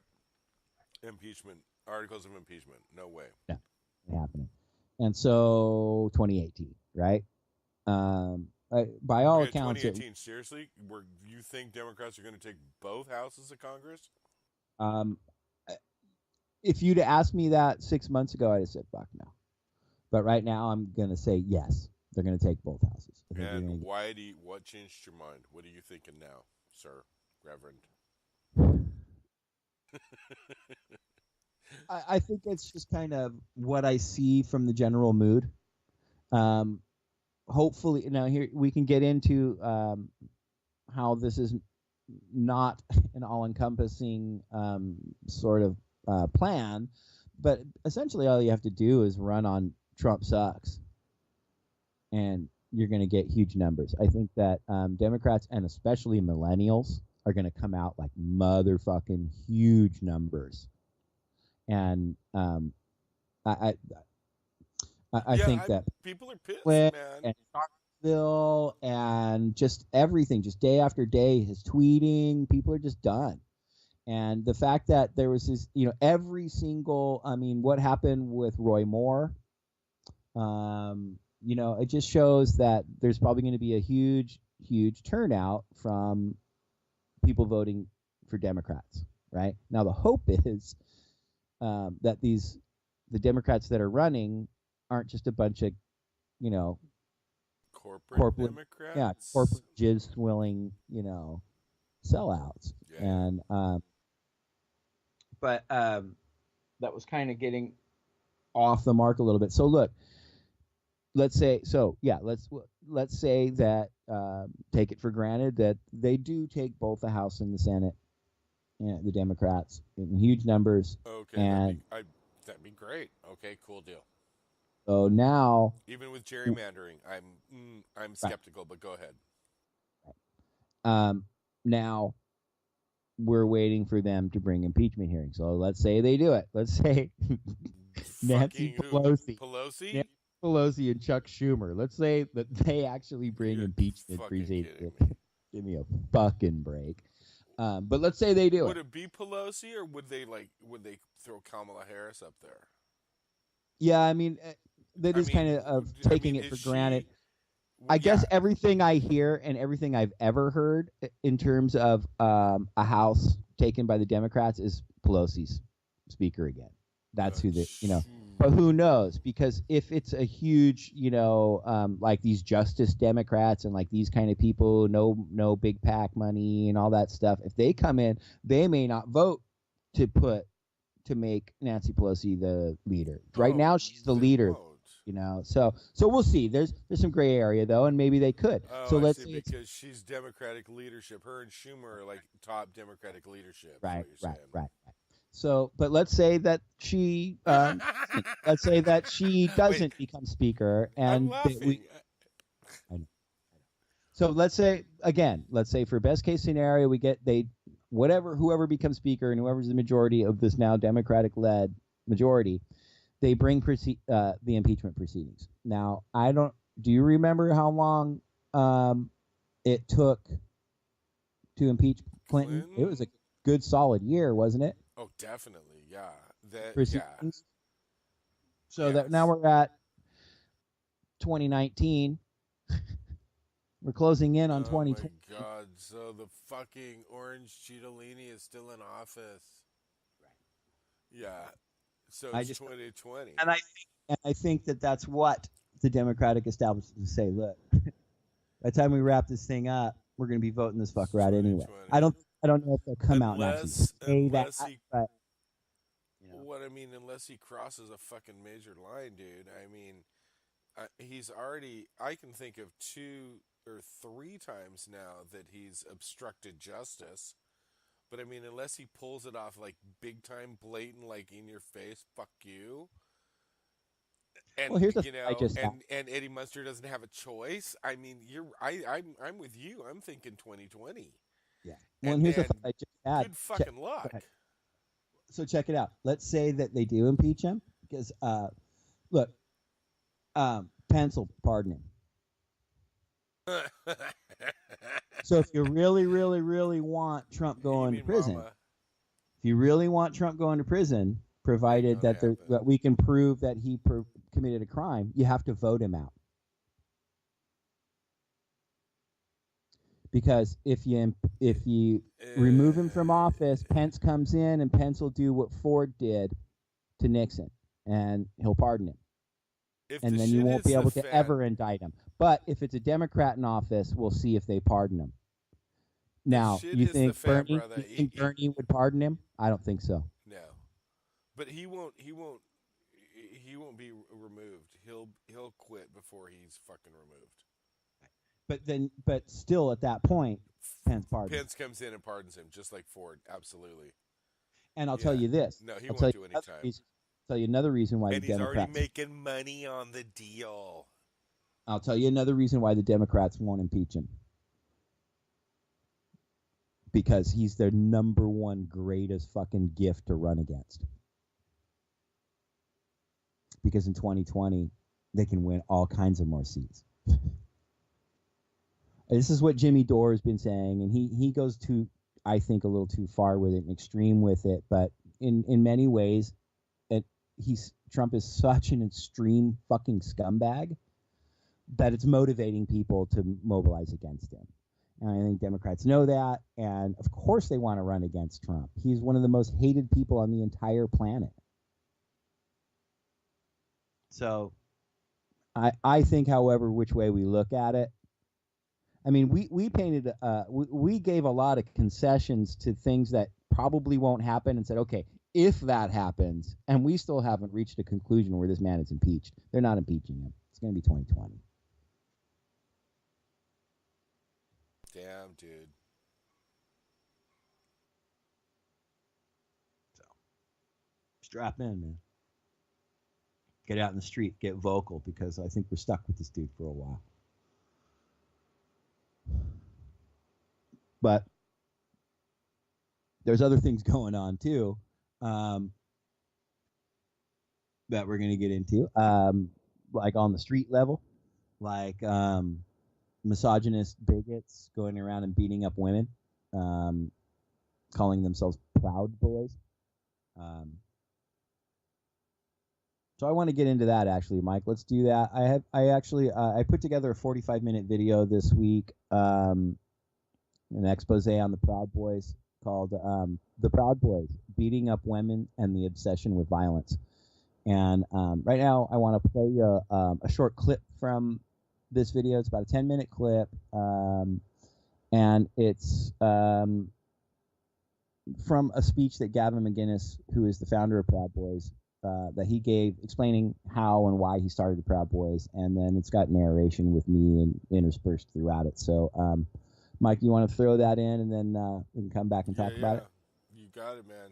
impeachment articles of impeachment. No way. Yeah, happening. And so 2018, right? By all accounts, 2018. Seriously, you think Democrats are going to take both houses of Congress? If you'd asked me that 6 months ago, I'd have said fuck no. But right now, I'm going to say yes. They're going to take both houses. And what changed your mind? What are you thinking now, sir, Reverend? I think it's just kind of what I see from the general mood. Hopefully, now here we can get into how this is not an all-encompassing sort of plan, but essentially all you have to do is run on Trump sucks, and you're going to get huge numbers. I think that Democrats and especially millennials are going to come out like motherfucking huge numbers, and I think that people are pissed, man. And Charlottesville and just everything, just day after day, his tweeting, people are just done. And the fact that there was this, every single, what happened with Roy Moore. It just shows that there's probably going to be a huge turnout from people voting for Democrats, right? Now, the hope is that the Democrats that are running aren't just a bunch of, corporate Democrats? Yeah, corporate jizz-swilling, sellouts. Yeah. And, but that was kind of getting off the mark a little bit. So look, let's say that take it for granted that they do take both the House and the Senate, the Democrats in huge numbers. Okay, and that'd be great. Okay, cool deal. So now, even with gerrymandering, I'm skeptical, but go ahead. Now we're waiting for them to bring impeachment hearings. So let's say they do it. Let's say Nancy Pelosi and Chuck Schumer. Let's say that they actually bring impeachment proceedings. Give me a fucking break. But let's say they do Would it be Pelosi, or would they throw Kamala Harris up there? Yeah, I mean, that is kind of taking it for granted. I guess everything I hear and everything I've ever heard in terms of a House taken by the Democrats is Pelosi's speaker again. That's who but who knows? Because if it's a huge, like these Justice Democrats and like these kind of people, no big PAC money and all that stuff, if they come in, they may not vote to make Nancy Pelosi the leader. Right now, she's the leader. So we'll see. There's some gray area though, and maybe they could. So let's see, because she's Democratic leadership. Her and Schumer are like top Democratic leadership. Right. So, but let's say that she, doesn't become speaker, and So let's say for best case scenario, we get whoever becomes speaker and whoever's the majority of this now Democratic led majority, they bring the impeachment proceedings. Now, do you remember how long it took to impeach Clinton? It was a good solid year, wasn't it? Oh, definitely, yeah. So that now we're at 2019. We're closing in on 2020. Oh my God! So the fucking orange Cittadini is still in office. Right. Yeah. So it's 2020. And I think that's what the Democratic establishment say. Look, by the time we wrap this thing up, we're going to be voting this fucker out anyway. I don't know if they'll come out and actually say that. But, unless he crosses a fucking major line, dude. I mean, he's already. I can think of 2 or 3 times now that he's obstructed justice. But I mean, unless he pulls it off like big time, blatant, like in your face, fuck you. And here's and Eddie Munster doesn't have a choice. I mean, I'm with you. I'm thinking 2020. Yeah. Well, here's the I just had. Good fucking luck. So check it out. Let's say that they do impeach him because, look, Pence will pardon him. So if you really, really, really want Trump going to prison, provided that we can prove that he committed a crime, you have to vote him out. Because if you remove him from office, Pence comes in and Pence will do what Ford did to Nixon, and he'll pardon him. And then you won't be able to ever indict him. But if it's a Democrat in office, we'll see if they pardon him. Now, you think Bernie would pardon him? I don't think so. No, but he won't be removed. He'll quit before he's fucking removed. But still, at that point, Pence pardons. Pence comes in and pardons him, just like Ford. Absolutely. And I'll tell you this. No, he won't do any time. Tell you another reason why the Democrats. And he's already making money on the deal. I'll tell you another reason why the Democrats won't impeach him. Because he's their number one greatest fucking gift to run against. Because in 2020, they can win all kinds of more seats. This is what Jimmy Dore has been saying, and he goes too, I think, a little too far with it and extreme with it. But in many ways, Trump is such an extreme fucking scumbag that it's motivating people to mobilize against him. And I think Democrats know that, and of course they want to run against Trump. He's one of the most hated people on the entire planet. So I think, however, which way we look at it, I mean, we gave a lot of concessions to things that probably won't happen and said, okay, if that happens, and we still haven't reached a conclusion where this man is impeached, they're not impeaching him. It's going to be 2020. Damn, dude. So, strap in, man. Get out in the street, get vocal, because I think we're stuck with this dude for a while. But there's other things going on too that we're going to get into, like on the street level, like misogynist bigots going around and beating up women, calling themselves Proud Boys. So I want to get into that, actually, Mike. Let's do that. I put together a 45-minute video this week, an expose on the Proud Boys called "The Proud Boys: Beating Up Women and the Obsession with Violence." And right now, I want to play a short clip from this video. It's about a 10-minute clip, and it's from a speech that Gavin McInnes, who is the founder of Proud Boys, that he gave explaining how and why he started the Proud Boys, and then it's got narration with me and interspersed throughout it. So, Mike, you want to throw that in, and then we can come back and talk about it? You got it, man.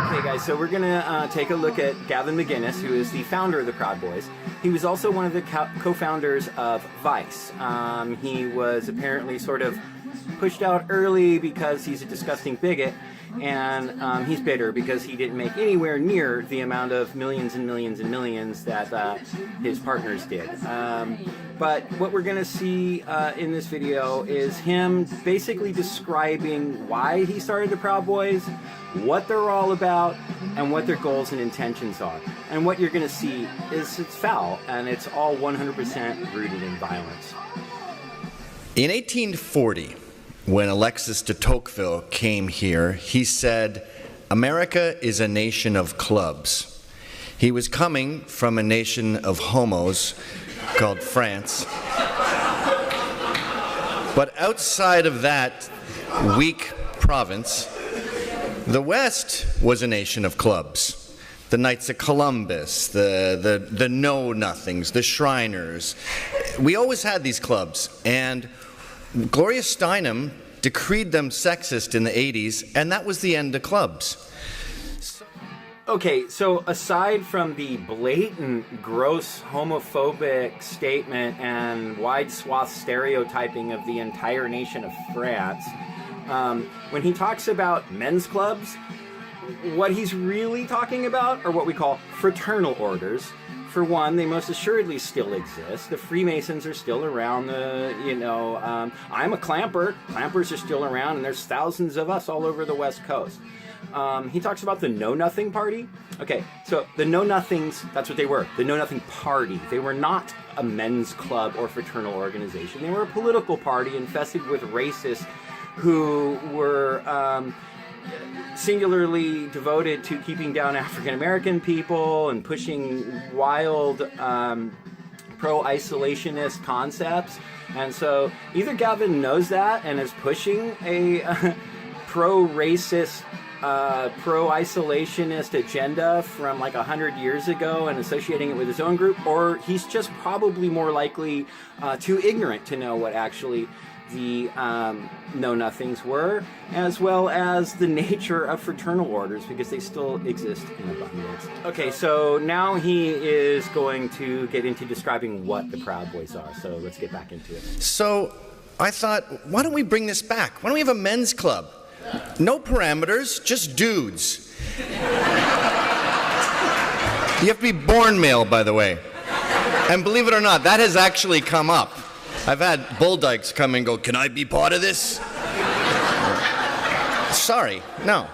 Okay, guys, so we're going to take a look at Gavin McInnes, who is the founder of the Proud Boys. He was also one of the co-founders of Vice. He was apparently sort of pushed out early because he's a disgusting bigot, and he's bitter because he didn't make anywhere near the amount of millions and millions and millions that his partners did. But what we're going to see in this video is him basically describing why he started the Proud Boys, what they're all about, and what their goals and intentions are. And what you're going to see is it's foul, and it's all 100% rooted in violence. In 1840, when Alexis de Tocqueville came here, he said, "America is a nation of clubs." He was coming from a nation of homos called France. But outside of that weak province, the West was a nation of clubs. The Knights of Columbus, the Know-Nothings, the Shriners. We always had these clubs, and Gloria Steinem decreed them sexist in the 80s, and that was the end of clubs. Okay, so aside from the blatant, gross, homophobic statement and wide swath stereotyping of the entire nation of France, when he talks about men's clubs, what he's really talking about are what we call fraternal orders. For one, they most assuredly still exist. The Freemasons are still around. I'm a clamper. Clampers are still around, and there's thousands of us all over the West Coast. He talks about the Know-Nothing Party. Okay, so the Know-Nothings, that's what they were. The Know-Nothing Party. They were not a men's club or fraternal organization. They were a political party infested with racists who were singularly devoted to keeping down African-American people and pushing wild pro-isolationist concepts. And so either Gavin knows that and is pushing a pro-racist, pro-isolationist agenda from like 100 years ago and associating it with his own group, or he's just probably more likely too ignorant to know what actually the Know-Nothings were, as well as the nature of fraternal orders, because they still exist in abundance. Okay, so now he is going to get into describing what the Proud Boys are, so let's get back into it. So I thought, why don't we bring this back? Why don't we have a men's club? No parameters, just dudes. You have to be born male, by the way. And believe it or not, that has actually come up. I've had bull dykes come and go, "Can I be part of this?" Sorry, no.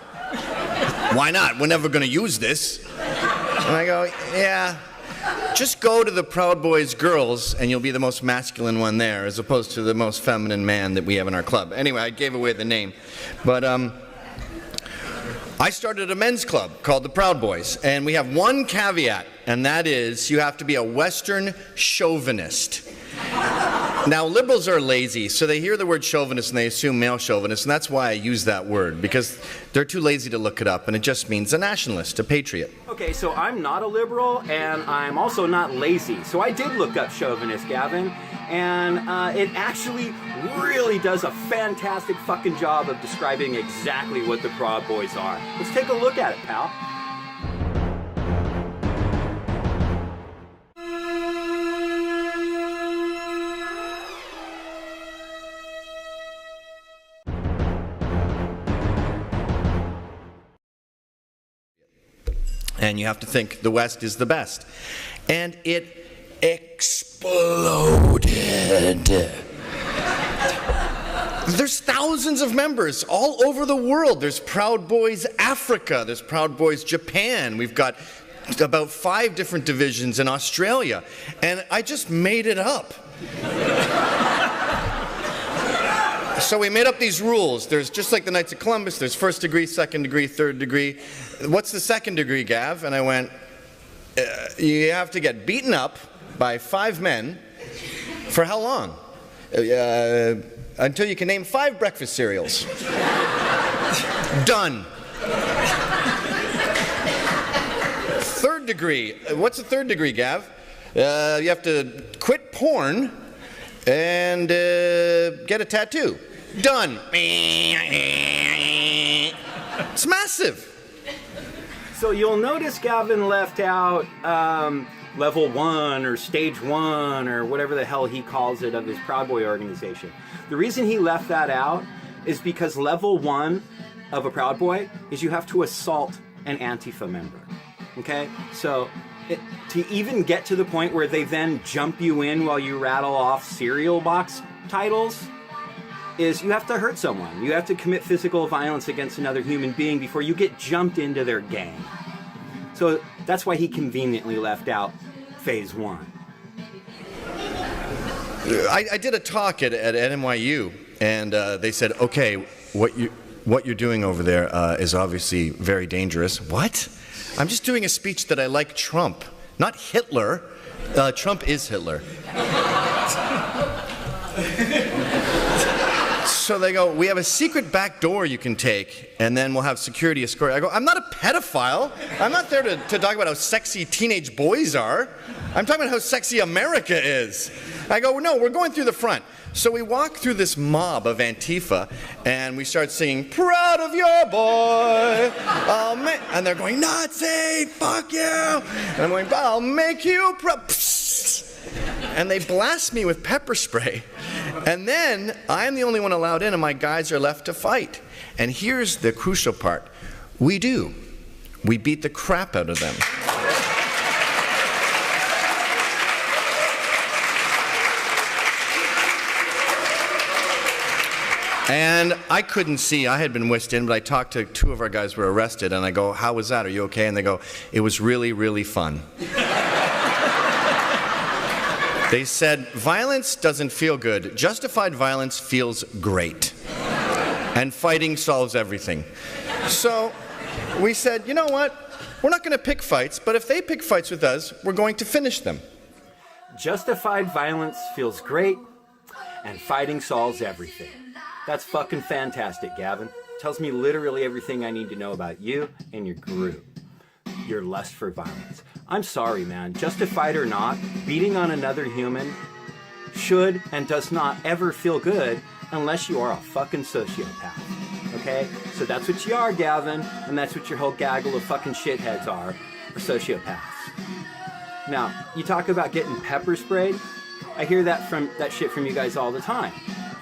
Why not? We're never going to use this. And I go, yeah, just go to the Proud Boys girls and you'll be the most masculine one there as opposed to the most feminine man that we have in our club. Anyway, I gave away the name. But I started a men's club called the Proud Boys, and we have one caveat, and that is you have to be a Western chauvinist. Now, liberals are lazy, so they hear the word chauvinist and they assume male chauvinist, and that's why I use that word, because they're too lazy to look it up, and it just means a nationalist, a patriot. Okay, so I'm not a liberal, and I'm also not lazy. So I did look up chauvinist, Gavin, and it actually really does a fantastic fucking job of describing exactly what the Proud Boys are. Let's take a look at it, pal. And you have to think the West is the best. And it exploded. There's thousands of members all over the world. There's Proud Boys Africa. There's Proud Boys Japan. We've got about 5 different divisions in Australia. And I just made it up. So we made up these rules. There's, just like the Knights of Columbus, there's 1st degree, 2nd degree, 3rd degree. What's the 2nd degree, Gav? And I went, you have to get beaten up by 5 men for how long? Until you can name 5 breakfast cereals. Done. 3rd degree. What's the 3rd degree, Gav? You have to quit porn and get a tattoo. Done. It's massive. So you'll notice Gavin left out level 1 or stage 1 or whatever the hell he calls it of his Proud Boy organization. The reason he left that out is because level 1 of a Proud Boy is you have to assault an Antifa member. Okay? So to even get to the point where they then jump you in while you rattle off cereal box titles is you have to hurt someone. You have to commit physical violence against another human being before you get jumped into their gang. So that's why he conveniently left out phase 1. I did a talk at NYU, and they said, okay, what you're doing over there is obviously very dangerous. What? I'm just doing a speech that I like Trump, not Hitler. Trump is Hitler. So they go, we have a secret back door you can take, and then we'll have security escort. I go, I'm not a pedophile. I'm not there to talk about how sexy teenage boys are. I'm talking about how sexy America is. I go, no, we're going through the front. So we walk through this mob of Antifa, and we start singing, proud of your boy. And they're going, Nazi, fuck you. And I'm going, I'll make you proud. And they blast me with pepper spray. And then I'm the only one allowed in, and my guys are left to fight. And here's the crucial part. We do. We beat the crap out of them. And I couldn't see. I had been whisked in, but I talked to 2 of our guys who were arrested, and I go, how was that? Are you okay? And they go, it was really, really fun. They said, violence doesn't feel good. Justified violence feels great. And fighting solves everything. So we said, you know what? We're not going to pick fights, but if they pick fights with us, we're going to finish them. Justified violence feels great, and fighting solves everything. That's fucking fantastic, Gavin. Tells me literally everything I need to know about you and your group. Your lust for violence. I'm sorry, man. Justified or not, beating on another human should and does not ever feel good unless you are a fucking sociopath. Okay? So that's what you are, Gavin, and that's what your whole gaggle of fucking shitheads are sociopaths. Now, you talk about getting pepper sprayed. I hear that shit from you guys all the time.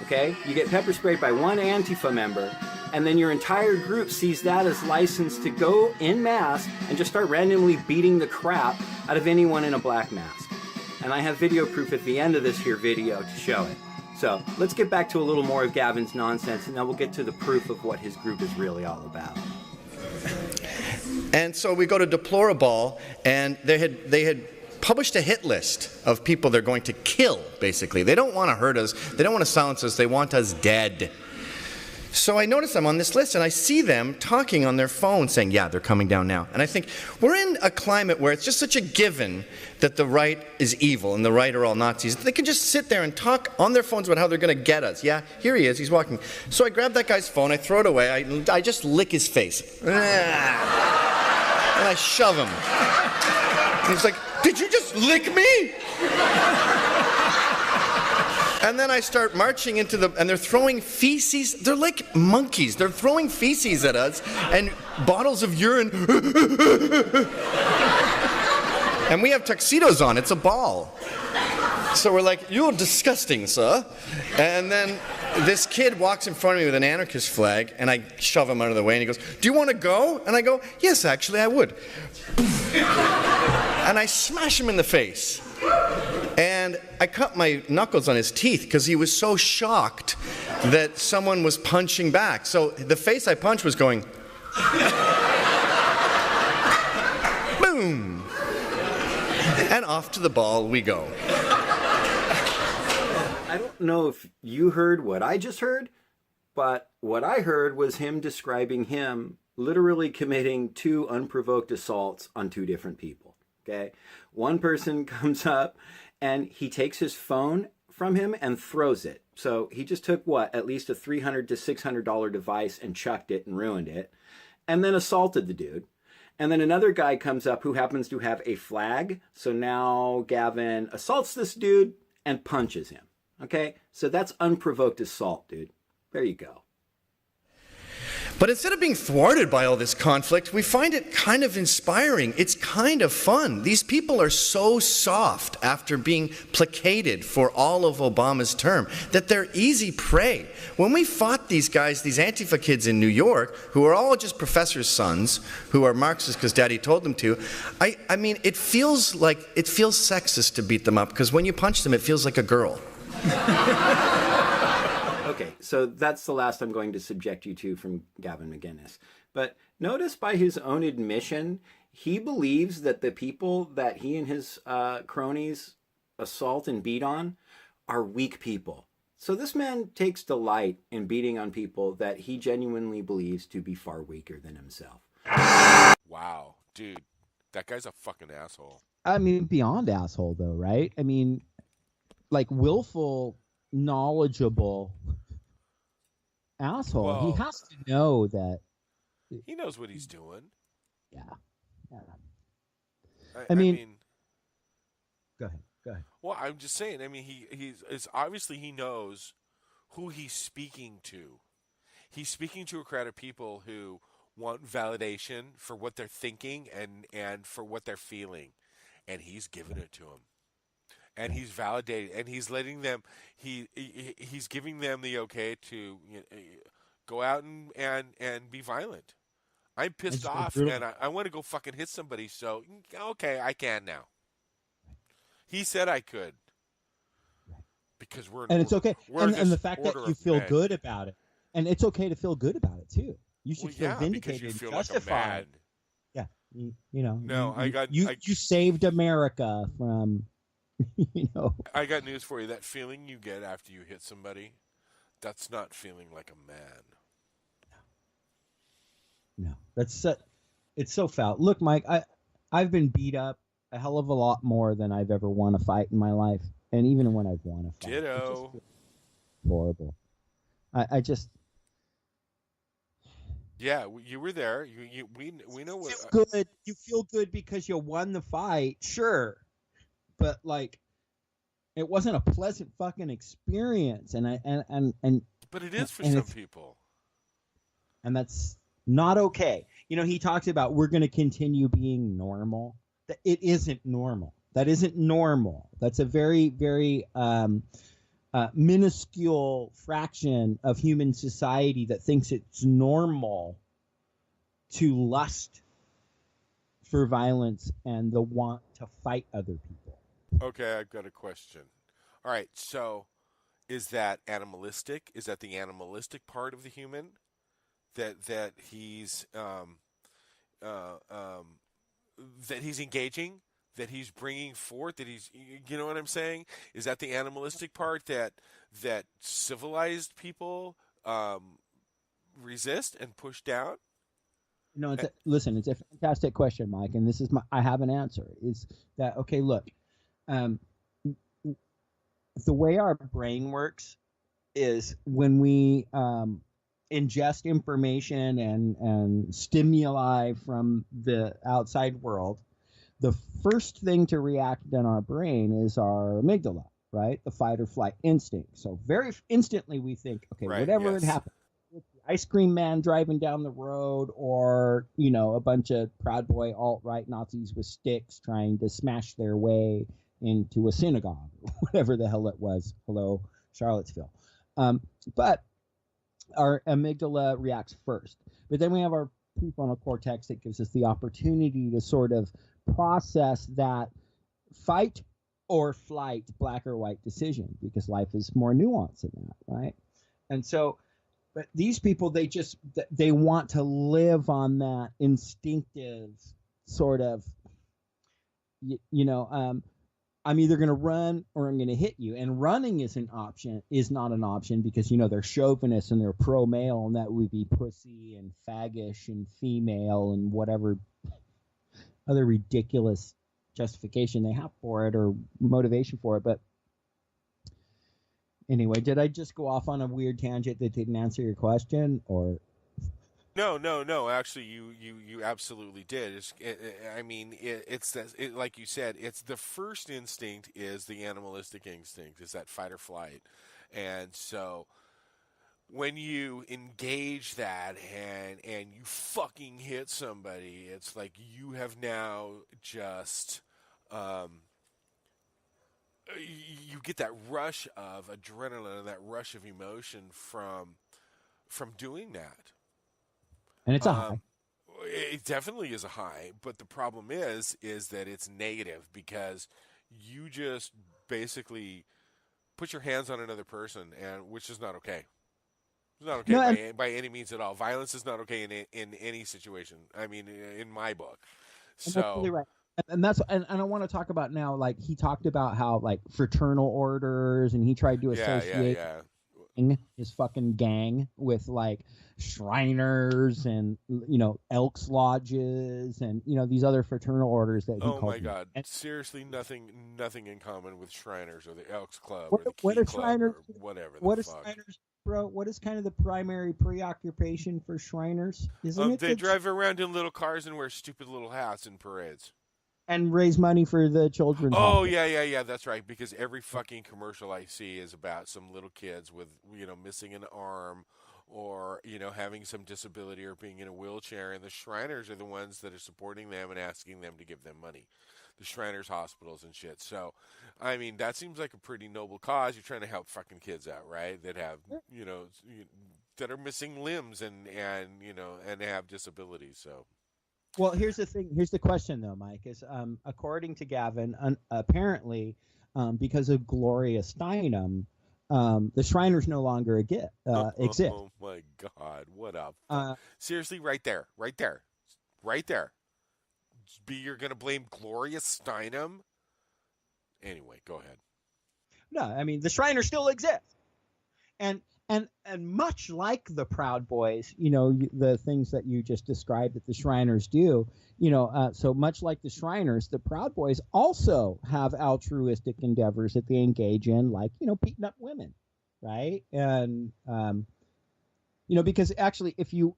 Okay? You get pepper sprayed by one Antifa member, and then your entire group sees that as license to go en masse and just start randomly beating the crap out of anyone in a black mask. And I have video proof at the end of this here video to show it. So let's get back to a little more of Gavin's nonsense, and then we'll get to the proof of what his group is really all about. And so we go to Deplorable, and they had published a hit list of people they're going to kill, basically. They don't want to hurt us. They don't want to silence us. They want us dead. So I notice I'm on this list, and I see them talking on their phone saying, yeah, they're coming down now. And I think, we're in a climate where it's just such a given that the right is evil and the right are all Nazis. They can just sit there and talk on their phones about how they're going to get us. Yeah, here he is, he's walking. So I grab that guy's phone, I throw it away, I just lick his face. And I shove him. And he's like, did you just lick me? And then I start marching into and they're throwing feces. They're like monkeys. They're throwing feces at us and bottles of urine. And we have tuxedos on. It's a ball. So we're like, you're disgusting, sir. And then this kid walks in front of me with an anarchist flag, and I shove him out of the way, and he goes, do you want to go? And I go, yes, actually, I would. And I smash him in the face. And I cut my knuckles on his teeth because he was so shocked that someone was punching back. So the face I punched was going, boom. And off to the ball we go. I don't know if you heard what I just heard, but what I heard was him describing him literally committing 2 unprovoked assaults on 2 different people. Okay? One person comes up and he takes his phone from him and throws it. So he just took at least a $300 to $600 device and chucked it and ruined it, and then assaulted the dude. And then another guy comes up who happens to have a flag. So now Gavin assaults this dude and punches him. Okay? So that's unprovoked assault, dude. There you go. But instead of being thwarted by all this conflict, we find it kind of inspiring. It's kind of fun. These people are so soft after being placated for all of Obama's term that they're easy prey. When we fought these guys, these Antifa kids in New York, who are all just professors' sons, who are Marxists because Daddy told them to, I mean, it feels sexist to beat them up because when you punch them, it feels like a girl. Okay, so that's the last I'm going to subject you to from Gavin McInnes. But notice by his own admission, he believes that the people that he and his cronies assault and beat on are weak people. So this man takes delight in beating on people that he genuinely believes to be far weaker than himself. Wow, dude, that guy's a fucking asshole. I mean, beyond asshole, though, right? I mean, like willful, knowledgeable asshole. Whoa. He has to know that. He knows what he's doing. Yeah. I mean, go ahead. well, I'm just saying. I mean, it's obviously he knows who he's speaking to. He's speaking to a crowd of people who want validation for what they're thinking and for what they're feeling, and he's giving it to them. And he's validating, and he's letting them. He's giving them the okay to go out and be violent. I'm pissed off, and I want to go fucking hit somebody. So okay, I can now. He said I could because we're and it's okay, and the fact that you feel good about it, and it's okay to feel good about it too. You should feel vindicated and justified. Yeah, you know. No, you saved America from. I got news for you. That feeling you get after you hit somebody, that's not feeling like a man. No, it's so foul. Look, Mike, I've been beat up a hell of a lot more than I've ever won a fight in my life, and even when I've won a fight, ditto. It's horrible. I just. Yeah, you were there. We know what. Good. You feel good because you won the fight, sure. But like, it wasn't a pleasant fucking experience, and But it is for some people, and that's not okay. He talks about we're going to continue being normal. It isn't normal. That isn't normal. That's a very, very minuscule fraction of human society that thinks it's normal to lust for violence and the want to fight other people. Okay, I've got a question. All right, so is that animalistic? Is that the animalistic part of the human that he's engaging, that he's bringing forth, that he's, you know what I'm saying? Is that the animalistic part that civilized people resist and push down? No, listen, it's a fantastic question, Mike, and this is I have an answer. Is that okay? Look. The way our brain works is when we ingest information and stimuli from the outside world, the first thing to react in our brain is our amygdala, right? The fight or flight instinct. So very instantly we think, okay, right, whatever had happened, ice cream man driving down the road, or a bunch of Proud Boy alt-right Nazis with sticks trying to smash their way into a synagogue, whatever the hell it was. Hello, Charlottesville. But our amygdala reacts first. But then we have our prefrontal cortex that gives us the opportunity to sort of process that fight or flight, black or white decision, because life is more nuanced than that, right? And so, but these people, they want to live on that instinctive sort of, I'm either going to run or I'm going to hit you. And running is not an option because, they're chauvinists and they're pro-male, and that would be pussy and faggish and female and whatever other ridiculous justification they have for it or motivation for it. But anyway, did I just go off on a weird tangent that didn't answer your question, or? No. Actually, you absolutely did. It's like you said. It's the first instinct is the animalistic instinct. Is that fight or flight, and so when you engage that and you fucking hit somebody, it's like you have now just you get that rush of adrenaline and that rush of emotion from doing that. And it's a high. It definitely is a high, but the problem is that it's negative because you just basically put your hands on another person, and which is not okay. It's not okay by any means at all. Violence is not okay in any situation. I mean, in my book. And that's really right. And I want to talk about now. Like he talked about how like fraternal orders, and he tried to associate his fucking gang with like Shriners and Elks lodges and these other fraternal orders that he called. Oh my God! Seriously, nothing in common with Shriners or the Elks Club or the Key Club Shriners, or whatever. What are Shriners, bro? What is kind of the primary preoccupation for Shriners? Isn't it? They drive around in little cars and wear stupid little hats in parades. And raise money for the children's hospital. Yeah, that's right. Because every fucking commercial I see is about some little kids with, missing an arm or, having some disability or being in a wheelchair. And the Shriners are the ones that are supporting them and asking them to give them money. The Shriners hospitals and shit. So, I mean, that seems like a pretty noble cause. You're trying to help fucking kids out, right? That have, that are missing limbs and have disabilities. So. Well, here's the thing. Here's the question, though, Mike. Is according to Gavin, apparently, because of Gloria Steinem, the Shriners no longer exist. Oh my God! What up? Seriously, right there. You're gonna blame Gloria Steinem? Anyway, go ahead. No, I mean the Shriners still exist, and much like the Proud Boys, the things that you just described that the Shriners do, so much like the Shriners, the Proud Boys also have altruistic endeavors that they engage in, like, beating up women, right? And, because actually if you,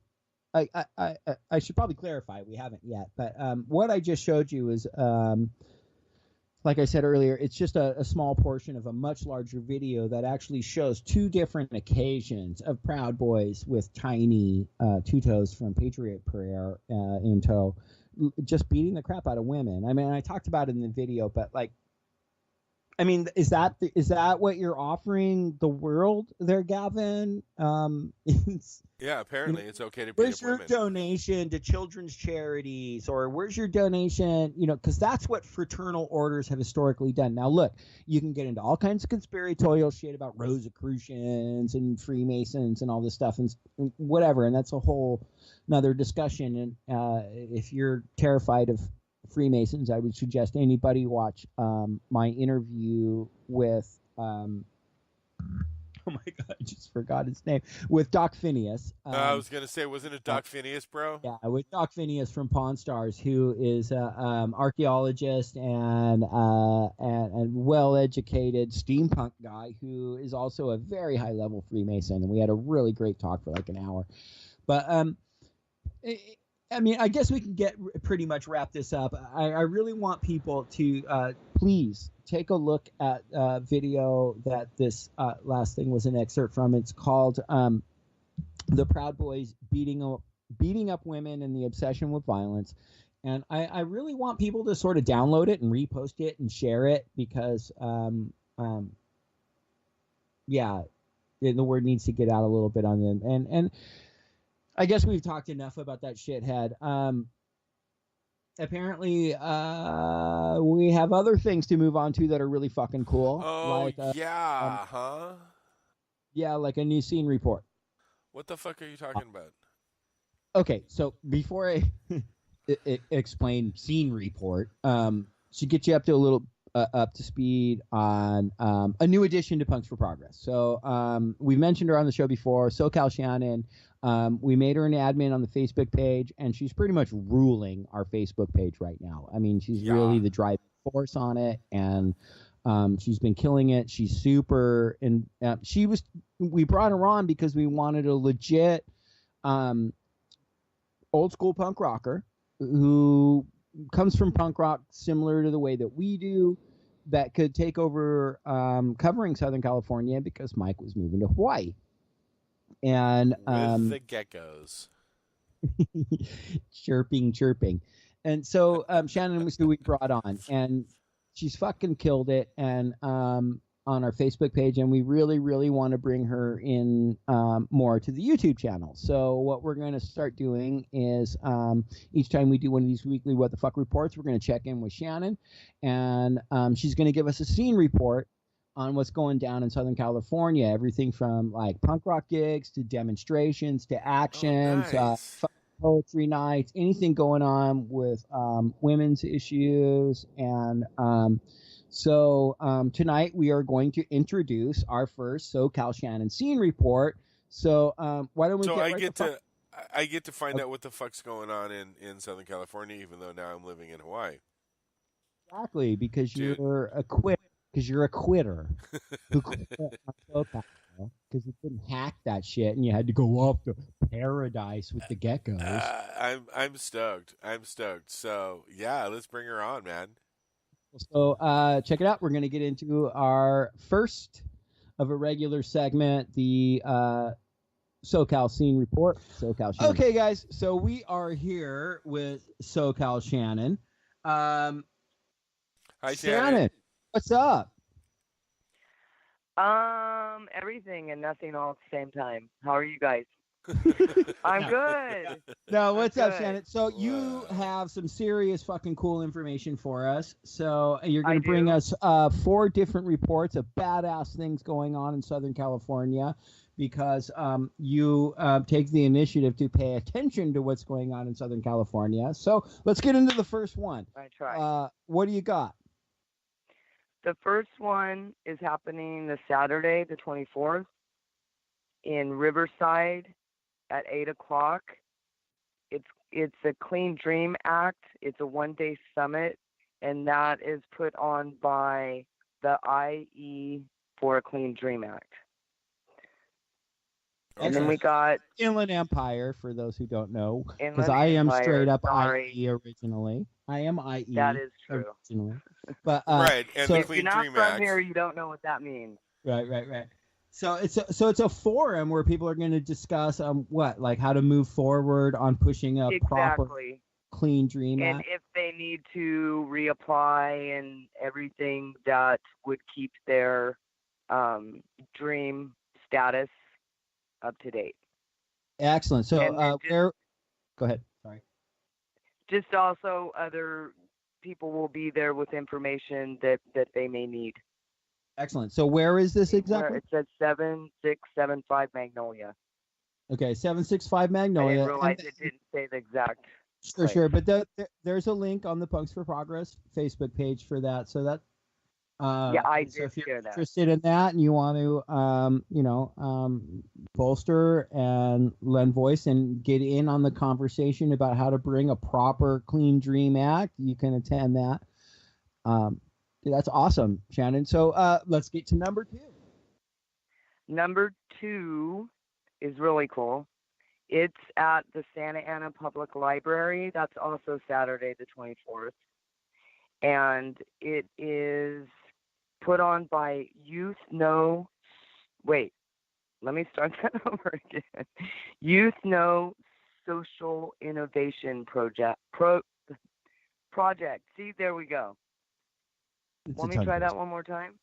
I should probably clarify, we haven't yet, but what I just showed you is, like I said earlier, it's just a small portion of a much larger video that actually shows two different occasions of Proud Boys with Tiny Two Toes from Patriot Prayer in tow, just beating the crap out of women. I mean, I talked about it in the video, but like, I mean, is that what you're offering the world there, Gavin? Yeah, apparently it's okay to beat where's up your women. donation to children's charities, or where's your donation? Because that's what fraternal orders have historically done. Now, look, you can get into all kinds of conspiratorial shit about Rosicrucians and Freemasons and all this stuff and whatever, and that's a whole another discussion. And if you're terrified of Freemasons, I would suggest anybody watch my interview with oh my God, I just forgot his name, with Doc Phineas. I was gonna say, wasn't it Doc Phineas, bro? Yeah, with Doc Phineas from Pawn Stars, who is an archaeologist and well-educated steampunk guy who is also a very high-level Freemason, and we had a really great talk for like an hour. But I mean, I guess we can pretty much wrap this up. I really want people to please take a look at video that this last thing was an excerpt from. It's called "The Proud Boys Beating Up Women and the Obsession with Violence," and I really want people to sort of download it and repost it and share it because, yeah, the word needs to get out a little bit on them. And I guess we've talked enough about that shithead. apparently we have other things to move on to that are really fucking cool. Oh, Like, yeah, huh? yeah, like a new scene report. What the fuck are you talking about? Okay, so before I explain scene report, should get you up to a little up to speed on a new addition to Punks for Progress. So we mentioned her on the show before, SoCal Shannon. We made her an admin on the Facebook page, and she's pretty much ruling our Facebook page right now. I mean, she's really the driving force on it, and she's been killing it. She's super, and we brought her on because we wanted a legit old school punk rocker who comes from punk rock similar to the way that we do, that could take over covering Southern California because Mike was moving to Hawaii. And with the geckos. chirping. And so Shannon was who we brought on, and she's fucking killed it. And on our Facebook page, and we really, really want to bring her in more to the YouTube channel. So what we're going to start doing is each time we do one of these weekly What the Fuck reports, we're going to check in with Shannon, and she's going to give us a scene report on what's going down in Southern California, everything from like punk rock gigs to demonstrations to actions, poetry nights, anything going on with women's issues. And so tonight we are going to introduce our first SoCal Shannon scene report. So why don't we I get to find out what the fuck's going on in Southern California, even though now I'm living in Hawaii. Exactly, because you're a quitter. Because you're a quitter who quit on SoCal because you couldn't hack that shit, and you had to go off to paradise with the geckos. I'm stoked. So yeah, let's bring her on, man. So check it out. We're going to get into our first of a regular segment, the SoCal Scene Report. SoCal Shannon. Okay, guys. So we are here with SoCal Shannon. Hi, Shannon. What's up? Everything and nothing all at the same time. How are you guys? I'm good. No, what's up, Shannon? So you have some serious fucking cool information for us. So you're going to bring us 4 different reports of badass things going on in Southern California, because you take the initiative to pay attention to what's going on in Southern California. So let's get into the first one. I try. What do you got? The first one is happening this Saturday, the 24th, in Riverside at 8 o'clock. It's a Clean Dream Act. It's a one-day summit, and that is put on by the IE for a Clean Dream Act. And then we got Inland Empire, for those who don't know, because I am straight up IE originally. I am IE. That is true. Originally. But right, and so the Clean if you're Dream not from Act. here, you don't know what that means. Right. So it's a forum where people are going to discuss like how to move forward on pushing a proper Clean Dream Act. And if they need to reapply and everything that would keep their dream status up to date. Excellent. So go ahead. Sorry. Just also other people will be there with information that they may need. Excellent. So where is this exactly? It's at 7675 Magnolia. Okay, 765 Magnolia. I didn't realize it didn't say the exact. Sure. But there's a link on the Punks for Progress Facebook page for that. So that. I so did if you're share that. interested in that and you want to, bolster and lend voice and get in on the conversation about how to bring a proper Clean Dream Act, you can attend that. That's awesome, Shannon. So let's get to number 2. Number 2 is really cool. It's at the Santa Ana Public Library. That's also Saturday the 24th. And it is put on by Youth Know. Wait, let me start that over again. Youth Know Social Innovation Project. See, there we go. Want me to try that one more time?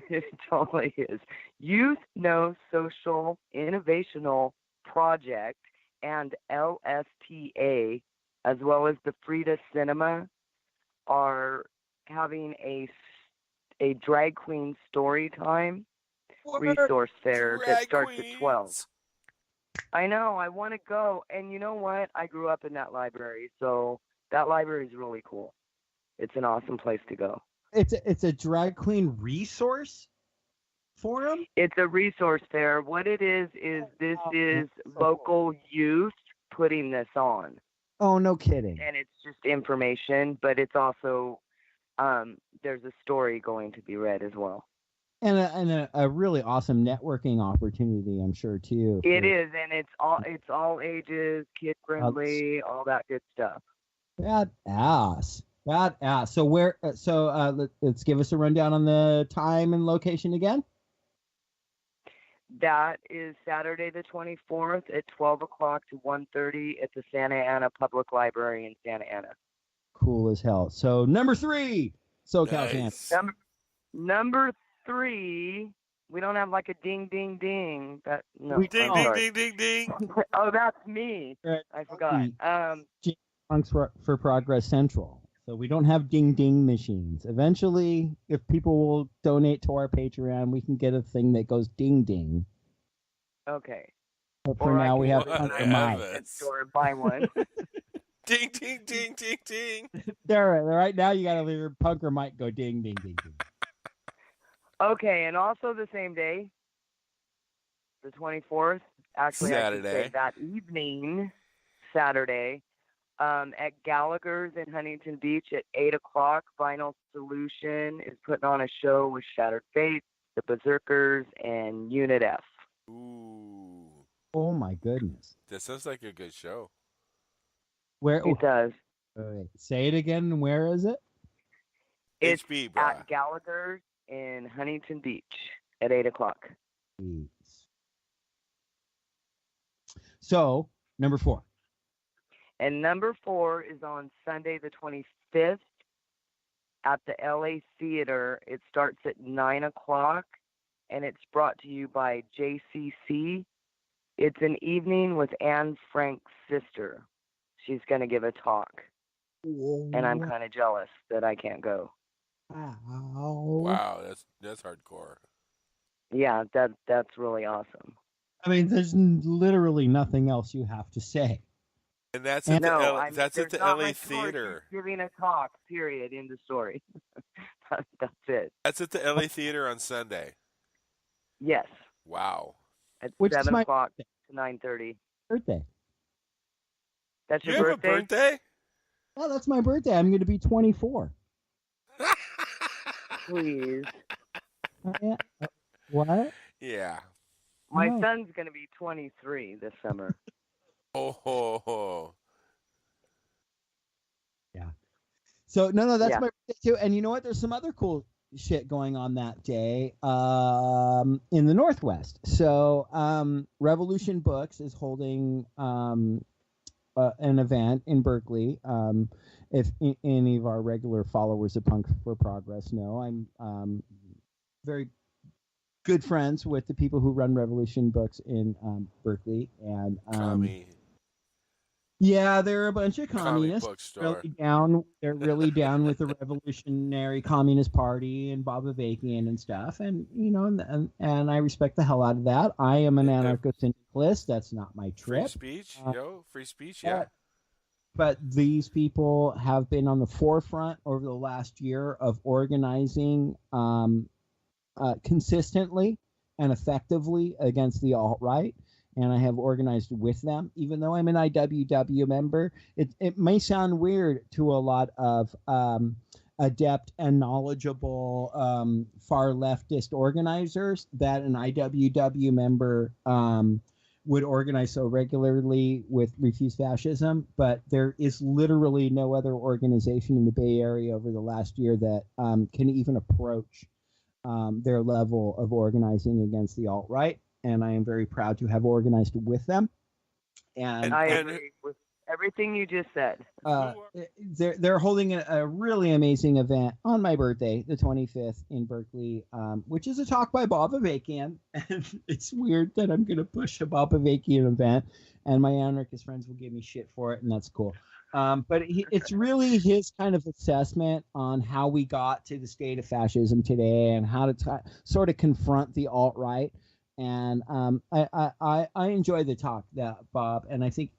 It totally is. Youth Know Social Innovational Project and LSTA as well as the Frida Cinema, are having a drag queen story time resource fair that starts at 12. I know, I want to go. And you know what? I grew up in that library, so that library is really cool. It's an awesome place to go. It's a drag queen resource forum? It's a resource fair. What it is this is local youth putting this on. Oh, no kidding. And it's just information, but it's also there's a story going to be read as well. And a really awesome networking opportunity, I'm sure, too. It is, and it's all ages, kid friendly, all that good stuff. Badass. So let's give us a rundown on the time and location again. That is Saturday the 24th at 12 o'clock to 1:30 at the Santa Ana Public Library in Santa Ana. Cool as hell. So number 3, SoCal Nice. Number 3, we don't have like a ding ding ding. Ding ding ding ding. Oh, that's me. I forgot. Punks for Progress Central. So we don't have ding ding machines. Eventually, if people will donate to our Patreon, we can get a thing that goes ding ding. Okay. But for now, we have Punker Mike. Or buy one. Ding ding ding ding ding. There, right now you gotta hear Punker Mike go ding ding ding ding. Okay, and also the same day, the 24th, actually Saturday. I should say that evening, Saturday, at Gallagher's in Huntington Beach at 8 o'clock, Vinyl Solution is putting on a show with Shattered Fates, the Berserkers, and Unit F. Ooh. Oh my goodness. That sounds like a good show. Where It does. Wait, say it again. Where is it? It's HB, bro. at Gallagher's in Huntington Beach at 8 o'clock. So, number 4. And number 4 is on Sunday the 25th at the LA Theater. It starts at 9 o'clock, and it's brought to you by JCC. It's an evening with Anne Frank's sister. She's going to give a talk, and I'm kind of jealous that I can't go. Wow, that's hardcore. Yeah, that's really awesome. I mean, there's literally nothing else you have to say. And that's at the LA Theater. Theater. Giving a talk, period, in the story. That's it. That's at the LA Theater on Sunday. Yes. Wow. At Which 7 is my o'clock to 9:30. birthday. That's You your have birthday? a birthday? Oh, that's my birthday. I'm going to be 24. Please. Yeah. What? Yeah. My No. son's going to be 23 this summer. Oh, ho, ho. Yeah. So no, that's Yeah. my birthday too. And you know what? There's some other cool shit going on that day in the Northwest. So Revolution Books is holding an event in Berkeley. If any of our regular followers of Punk for Progress know, I'm very good friends with the people who run Revolution Books in Berkeley, and yeah, they're a bunch of communists. They're really down with the Revolutionary Communist Party and Bob Avakian and stuff, and you know, and I respect the hell out of that. I am an anarcho-syndicalist. That's not my trip. Free speech, free speech, yeah. But these people have been on the forefront over the last year of organizing consistently and effectively against the alt-right. And I have organized with them, even though I'm an IWW member. It may sound weird to a lot of adept and knowledgeable far leftist organizers that an IWW member would organize so regularly with Refuse Fascism, but there is literally no other organization in the Bay Area over the last year that can even approach their level of organizing against the alt-right. And I am very proud to have organized with them. And I agree with everything you just said. They're holding a really amazing event on my birthday, the 25th, in Berkeley, which is a talk by Bob Avakian. And it's weird that I'm going to push a Bob Avakian event, and my anarchist friends will give me shit for it, and that's cool. But it's really his kind of assessment on how we got to the state of fascism today and how to sort of confront the alt-right. And I enjoy the talk that Bob and I think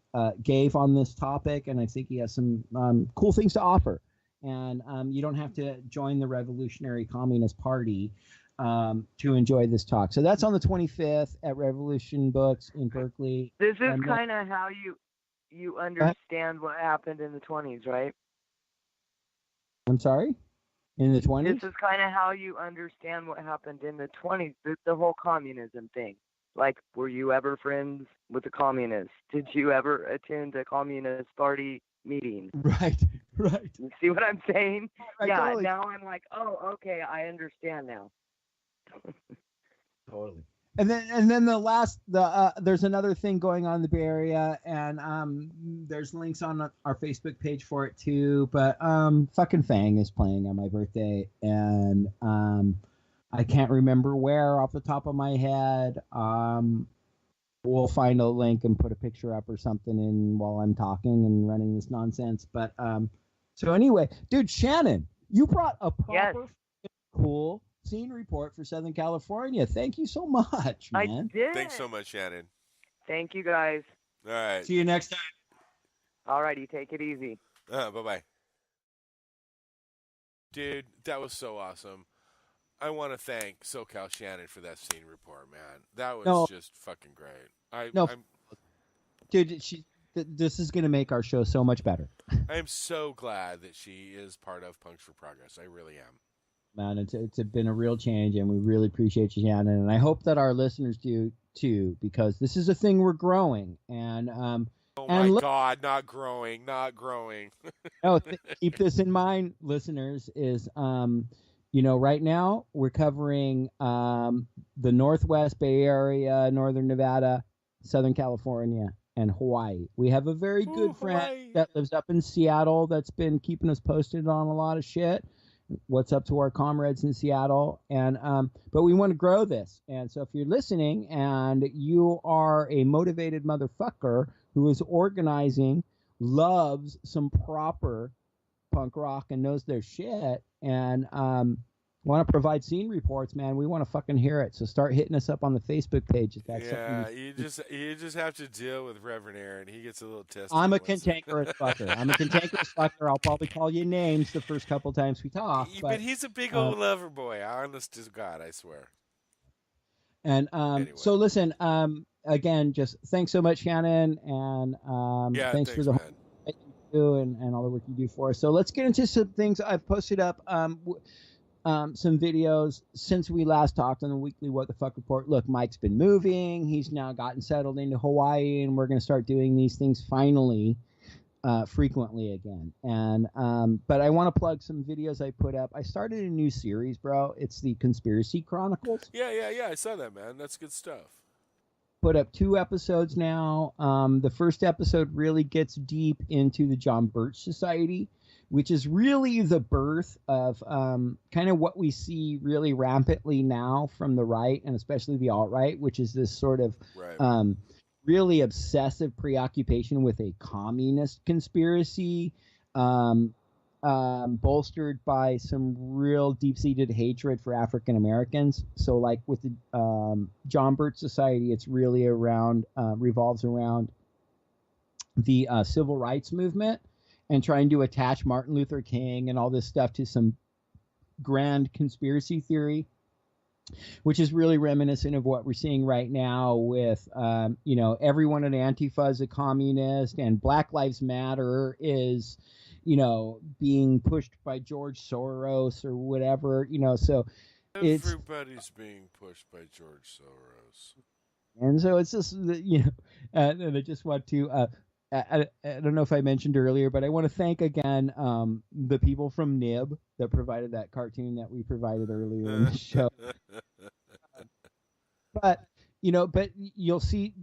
gave on this topic, and I think he has some cool things to offer. And you don't have to join the Revolutionary Communist Party to enjoy this talk. So that's on the 25th at Revolution Books in Berkeley. This is kind of how you understand what happened in the 20s, right? I'm sorry? In the 20s? This is kind of how you understand what happened in the 20s, the whole communism thing. Like, were you ever friends with a communist? Did you ever attend a Communist Party meeting? Right. You see what I'm saying? Right, yeah, totally. now I'm like, oh, okay, I understand now. Totally. And then there's another thing going on in the Bay Area, and there's links on our Facebook page for it too. But fucking Fang is playing on my birthday, and I can't remember where off the top of my head. We'll find a link and put a picture up or something in while I'm talking and running this nonsense. But so anyway, dude, Shannon, you brought a proper cool scene report for Southern California. Thank you so much, man. I did. Thanks so much, Shannon. Thank you, guys. All right. See you next time. All righty, take it easy. Bye-bye. Dude, that was so awesome. I want to thank SoCal Shannon for that scene report, man. That was just fucking great. Dude, this is going to make our show so much better. I am so glad that she is part of Punks for Progress. I really am. Man, it's been a real change, and we really appreciate you, Shannon. And I hope that our listeners do too, because this is a thing we're growing. And oh my God, not growing. No, keep this in mind, listeners. Is right now we're covering the Northwest Bay Area, Northern Nevada, Southern California, and Hawaii. We have a very good friend that lives up in Seattle that's been keeping us posted on a lot of shit. What's up to our comrades in Seattle? And but we want to grow this. And so if you're listening and you are a motivated motherfucker who is organizing, loves some proper punk rock and knows their shit, and want to provide scene reports, man, we want to fucking hear it. So start hitting us up on the Facebook page. If that's something you just have to deal with Reverend Aaron. He gets a little testy. I'm a cantankerous fucker. I'll probably call you names the first couple times we talk. But he's a big old lover boy. Honest to God, I swear. And anyway. So listen, again, just thanks so much, Shannon, and thanks for the whole that you do and all the work you do for us. So let's get into some things I've posted up. Some videos since we last talked on the weekly What the Fuck Report. Look, Mike's been moving. He's now gotten settled into Hawaii, and we're going to start doing these things finally frequently again. And but I want to plug some videos I put up. I started a new series, bro. It's the Conspiracy Chronicles. Yeah. I saw that, man. That's good stuff. Put up 2 episodes now. The first episode really gets deep into the John Birch Society, which is really the birth of kind of what we see really rampantly now from the right, and especially the alt-right, which is this sort of really obsessive preoccupation with a communist conspiracy, bolstered by some real deep-seated hatred for African Americans. So like with the John Birch Society, it's really revolves around the civil rights movement, and trying to attach Martin Luther King and all this stuff to some grand conspiracy theory, which is really reminiscent of what we're seeing right now with, everyone in Antifa is a communist, and Black Lives Matter is, being pushed by George Soros or whatever, so everybody's being pushed by George Soros. And so it's just, and I just want to, I don't know if I mentioned earlier, but I want to thank again the people from Nib that provided that cartoon that we provided earlier in the show. But you'll see.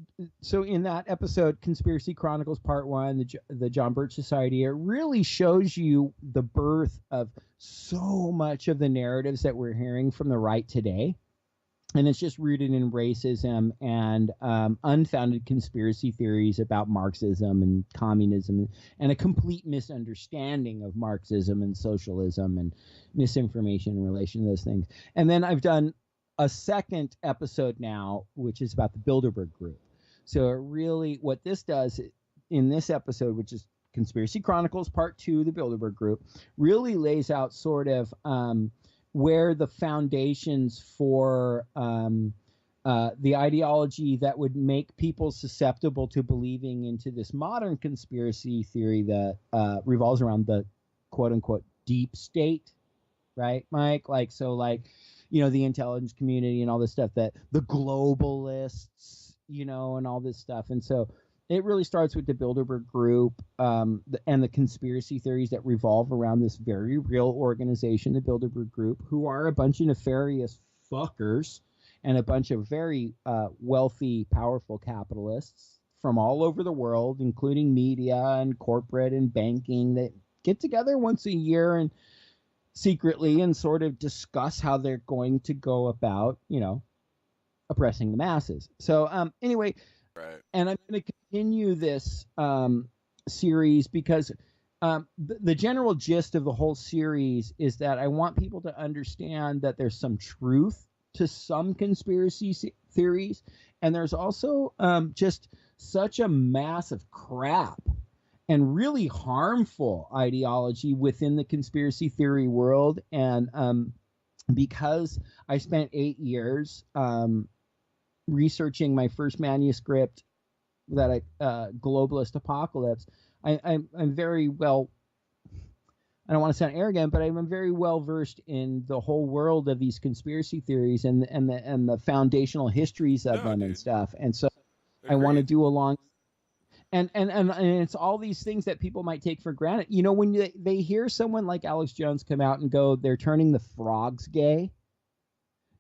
So in that episode, Conspiracy Chronicles Part 1, the John Birch Society, it really shows you the birth of so much of the narratives that we're hearing from the right today. and it's just rooted in racism and unfounded conspiracy theories about Marxism and communism, and a complete misunderstanding of Marxism and socialism and misinformation in relation to those things. And then I've done a second episode now, which is about the Bilderberg Group. So really what this does in this episode, which is Conspiracy Chronicles Part 2, the Bilderberg Group, really lays out sort of where the foundations for the ideology that would make people susceptible to believing into this modern conspiracy theory that revolves around the quote-unquote deep state, right, Mike? Like, so like, you know, the intelligence community and all this stuff, that the globalists, you know, and all this stuff. And so it really starts with the Bilderberg Group and the conspiracy theories that revolve around this very real organization, the Bilderberg Group, who are a bunch of nefarious fuckers and a bunch of very wealthy, powerful capitalists from all over the world, including media and corporate and banking, that get together once a year and secretly and sort of discuss how they're going to go about, you know, oppressing the masses. So anyway, Right. and I'm going to continue this series because the general gist of the whole series is that I want people to understand that there's some truth to some conspiracy theories, and there's also just such a mass of crap and really harmful ideology within the conspiracy theory world. And because I spent 8 years researching my first manuscript, that globalist apocalypse, I'm very well, I don't want to sound arrogant, but I'm very well versed in the whole world of these conspiracy theories and the foundational histories of them and stuff. And so I want to do along, and it's all these things that people might take for granted. You know, when they hear someone like Alex Jones come out and go, they're turning the frogs gay,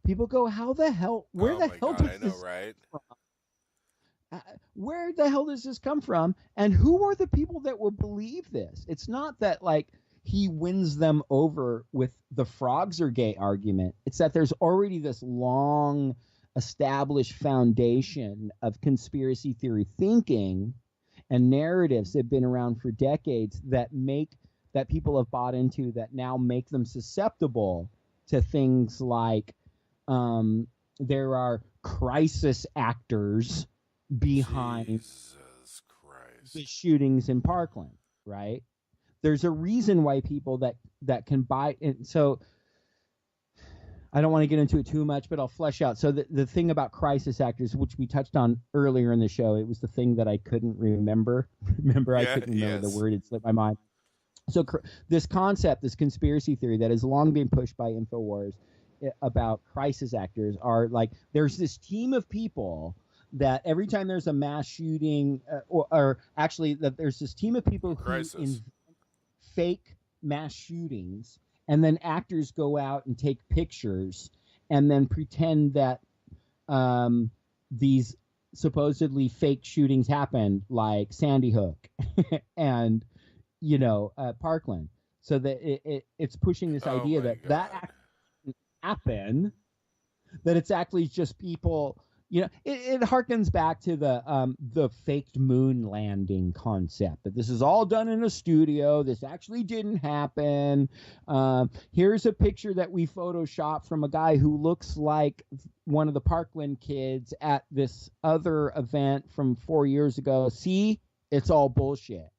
people go, how the hell, where the hell does this come from? Where the hell does this come from? And who are the people that will believe this? It's not that like he wins them over with the frogs are gay argument. It's that there's already this long established foundation of conspiracy theory thinking and narratives that have been around for decades that people have bought into, that now make them susceptible to things like there are crisis actors behind the shootings in Parkland, right? There's a reason why people that can buy it. So I don't want to get into it too much, but I'll flesh out. So the thing about crisis actors, which we touched on earlier in the show, it was the thing that I couldn't remember. I couldn't remember the word. It slipped my mind. So this concept, this conspiracy theory that has long been pushed by InfoWars about crisis actors are like, there's this team of people that every time there's a mass shooting or actually that there's this team of people who invent fake mass shootings, and then actors go out and take pictures and then pretend that these supposedly fake shootings happened, like Sandy Hook and, you know, Parkland. So that it's pushing this idea that actually happen, that it's actually just people. You know, it harkens back to the faked moon landing concept, that this is all done in a studio. This actually didn't happen. Here's a picture that we photoshopped from a guy who looks like one of the Parkland kids at this other event from 4 years ago. See, it's all bullshit.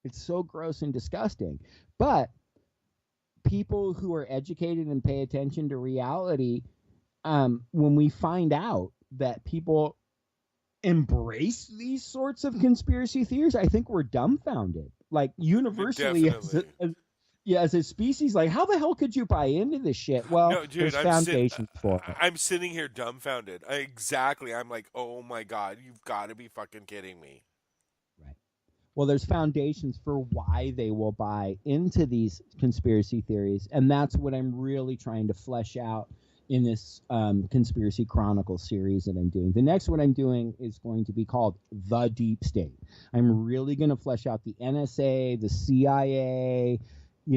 It's so gross and disgusting. But people who are educated and pay attention to reality, when we find out that people embrace these sorts of conspiracy theories, I think we're dumbfounded, like universally as a species. Like, how the hell could you buy into this shit? Well, no, dude, there's foundations for it. I'm sitting here dumbfounded. Exactly. I'm like, oh my God, you've got to be fucking kidding me. Right. Well, there's foundations for why they will buy into these conspiracy theories, and that's what I'm really trying to flesh out in this Conspiracy Chronicles series that I'm doing. The next one I'm doing is going to be called The Deep State. I'm really going to flesh out the NSA, the CIA,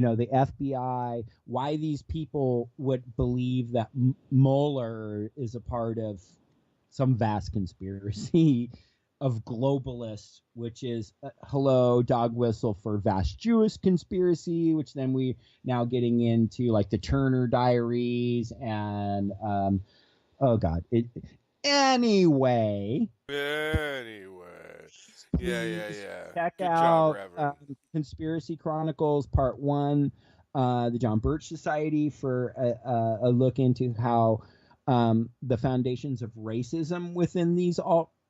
the FBI, why these people would believe that Mueller is a part of some vast conspiracy of globalists, which is hello dog whistle for vast Jewish conspiracy, which then we now getting into like the Turner Diaries and oh god. Anyway. Yeah. Check Good out job, Conspiracy Chronicles Part 1, the John Birch Society, for a look into how the foundations of racism within these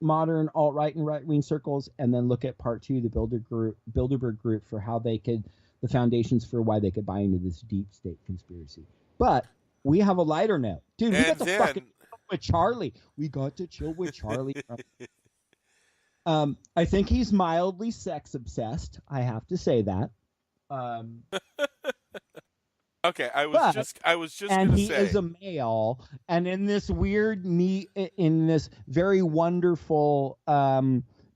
modern alt-right and right-wing circles, and then look at Part 2, the Bilderberg Group, for how the foundations for why they could buy into this deep state conspiracy. But we have a lighter note. Dude, we got to fucking chill with Charlie. We got to chill with Charlie. I think he's mildly sex obsessed. I have to say that. Okay, I was just going to say. And he is a male, and in this in this very wonderful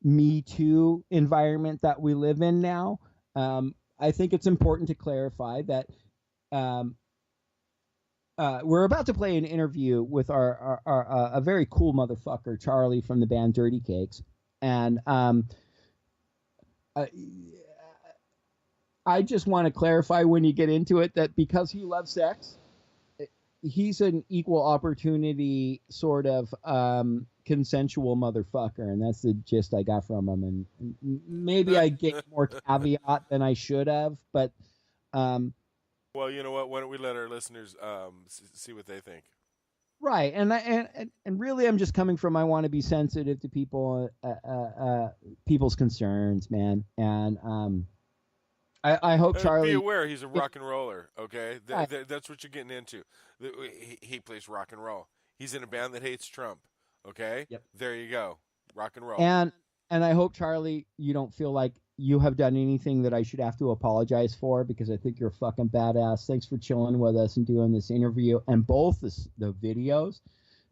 Me Too environment that we live in now, I think it's important to clarify that we're about to play an interview with a very cool motherfucker, Charlie, from the band Dirty Cakes. And I just want to clarify when you get into it that because he loves sex, he's an equal opportunity sort of consensual motherfucker, and that's the gist I got from him. And maybe I gave more caveat than I should have, but well, you know what? Why don't we let our listeners see what they think? Right, and really, I'm just coming from I want to be sensitive to people's concerns, man, and I hope Charlie. Be aware, he's a rock and roller. Okay, that's what you're getting into. He plays rock and roll. He's in a band that hates Trump. Okay, yep. There you go, rock and roll. And I hope, Charlie, you don't feel like you have done anything that I should have to apologize for, because I think you're a fucking badass. Thanks for chilling with us and doing this interview and both the videos.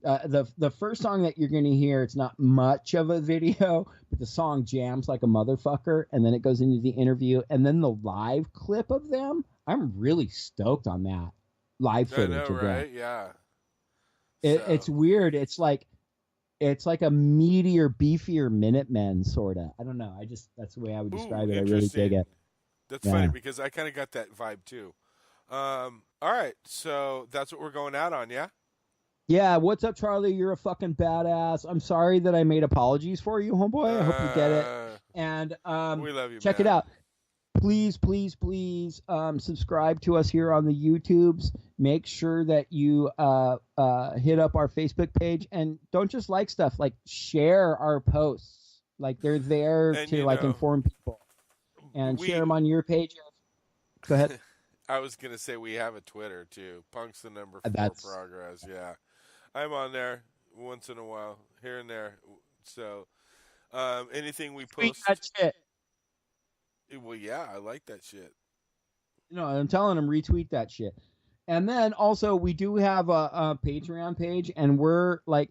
The first song that you're going to hear, it's not much of a video, but the song jams like a motherfucker, and then it goes into the interview, and then the live clip of them. I'm really stoked on that live footage of right? them. Yeah. It's weird. It's like a meatier, beefier Minutemen, sort of. I don't know. That's the way I would describe it. I really dig it. That's funny because I kind of got that vibe too. All right, so that's what we're going out on, yeah? Yeah, what's up, Charlie? You're a fucking badass. I'm sorry that I made apologies for you, homeboy. I hope you get it. And we love you, check man. it out. Please, subscribe to us here on the YouTubes. Make sure that you hit up our Facebook page, and don't just like stuff. Like, share our posts. Like, they're there to inform people. And share them on your page. Go ahead. I was gonna say we have a Twitter too. Punk's the number 4 progress. Yeah, I'm on there once in a while, here and there. So anything we post. Tweet that shit. Well, yeah, I like that shit. No, I'm telling them, retweet that shit. And then also we do have a Patreon page, and we're like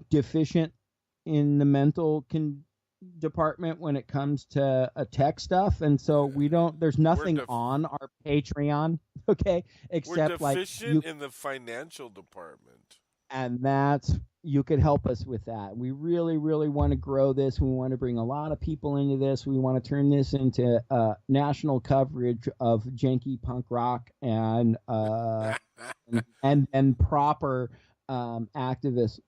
deficient in the mental department when it comes to tech stuff, and so there's nothing on our Patreon, okay, except we're deficient in the financial department, and you could help us with that. We really, really want to grow this. We want to bring a lot of people into this. We want to turn this into national coverage of janky punk rock and proper activist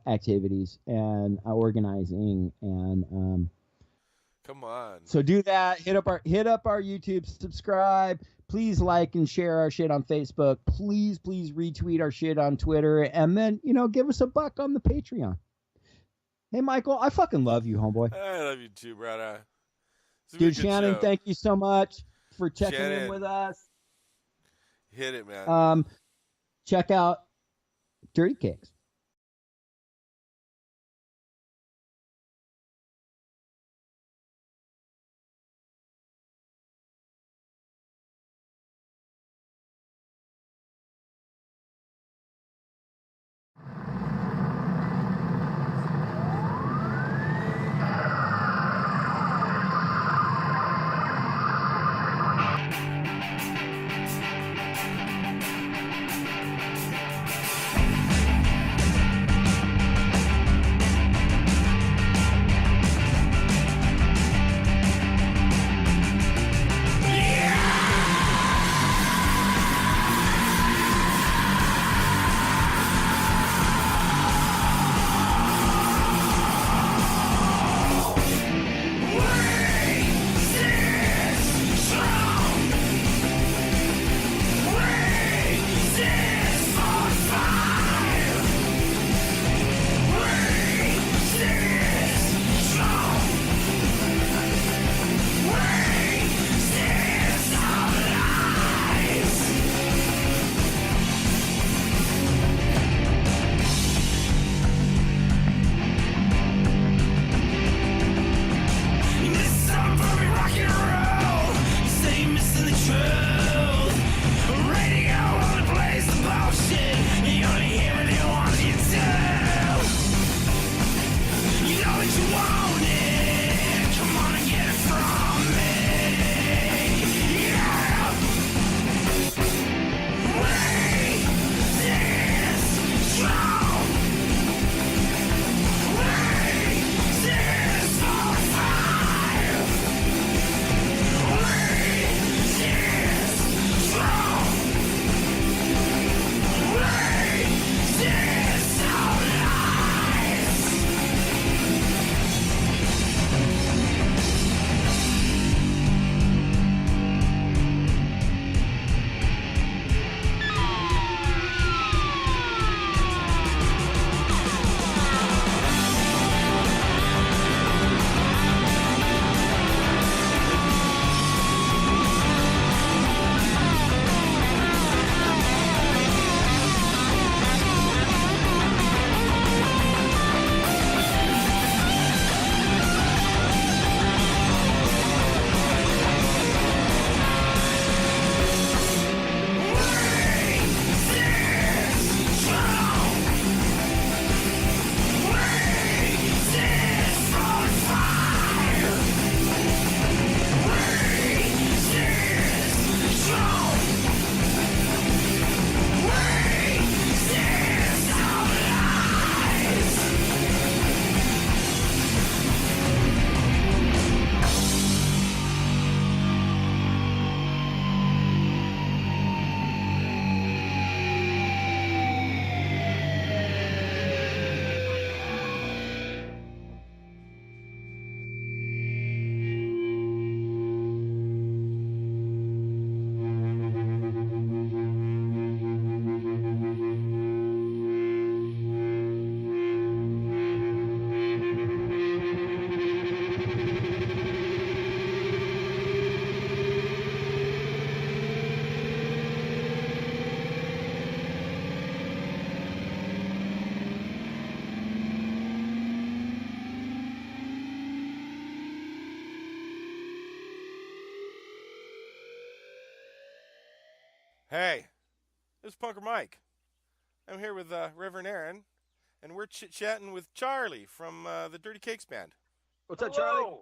activities and organizing and come on. So do that. Hit up our YouTube, subscribe. Please like and share our shit on Facebook. Please retweet our shit on Twitter, and then give us $1 on the Patreon. Hey, Michael, I fucking love you, homeboy. I love you too, brother. Dude, Shannon, thank you so much for checking in with us. Hit it, man. Check out Dirty Cakes. Hey, this is Punker Mike. I'm here with Reverend Aaron, and we're chit-chatting with Charlie from the Dirty Cakes Band. What's up, Charlie?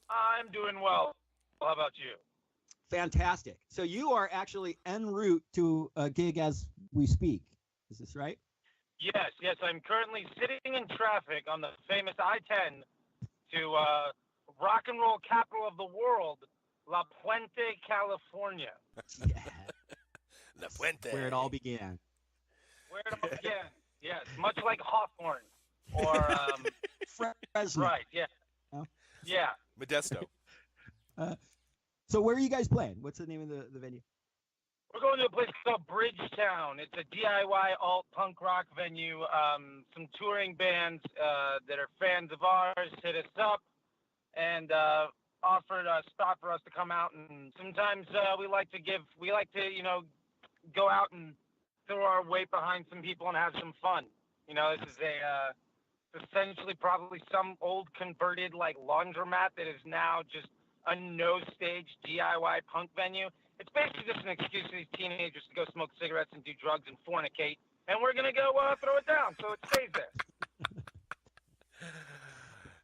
I'm doing well. How about you? Fantastic. So you are actually en route to a gig as we speak. Is this right? Yes. I'm currently sitting in traffic on the famous I-10 to rock and roll capital of the world, La Puente, California. Yeah. La Puente. Where it all began. Where it all began. Yes, much like Hawthorne or Fresno. right. Yeah. Oh. Yeah. Modesto. So where are you guys playing? What's the name of the venue? We're going to a place called Bridgetown. It's a DIY alt punk rock venue. Some touring bands that are fans of ours hit us up and offered a spot for us to come out. And sometimes we like to go out and throw our weight behind some people and have some fun. This is essentially probably some old converted like laundromat that is now just a no-stage DIY punk venue. It's basically just an excuse for these teenagers to go smoke cigarettes and do drugs and fornicate, and we're going to go throw it down so it stays there.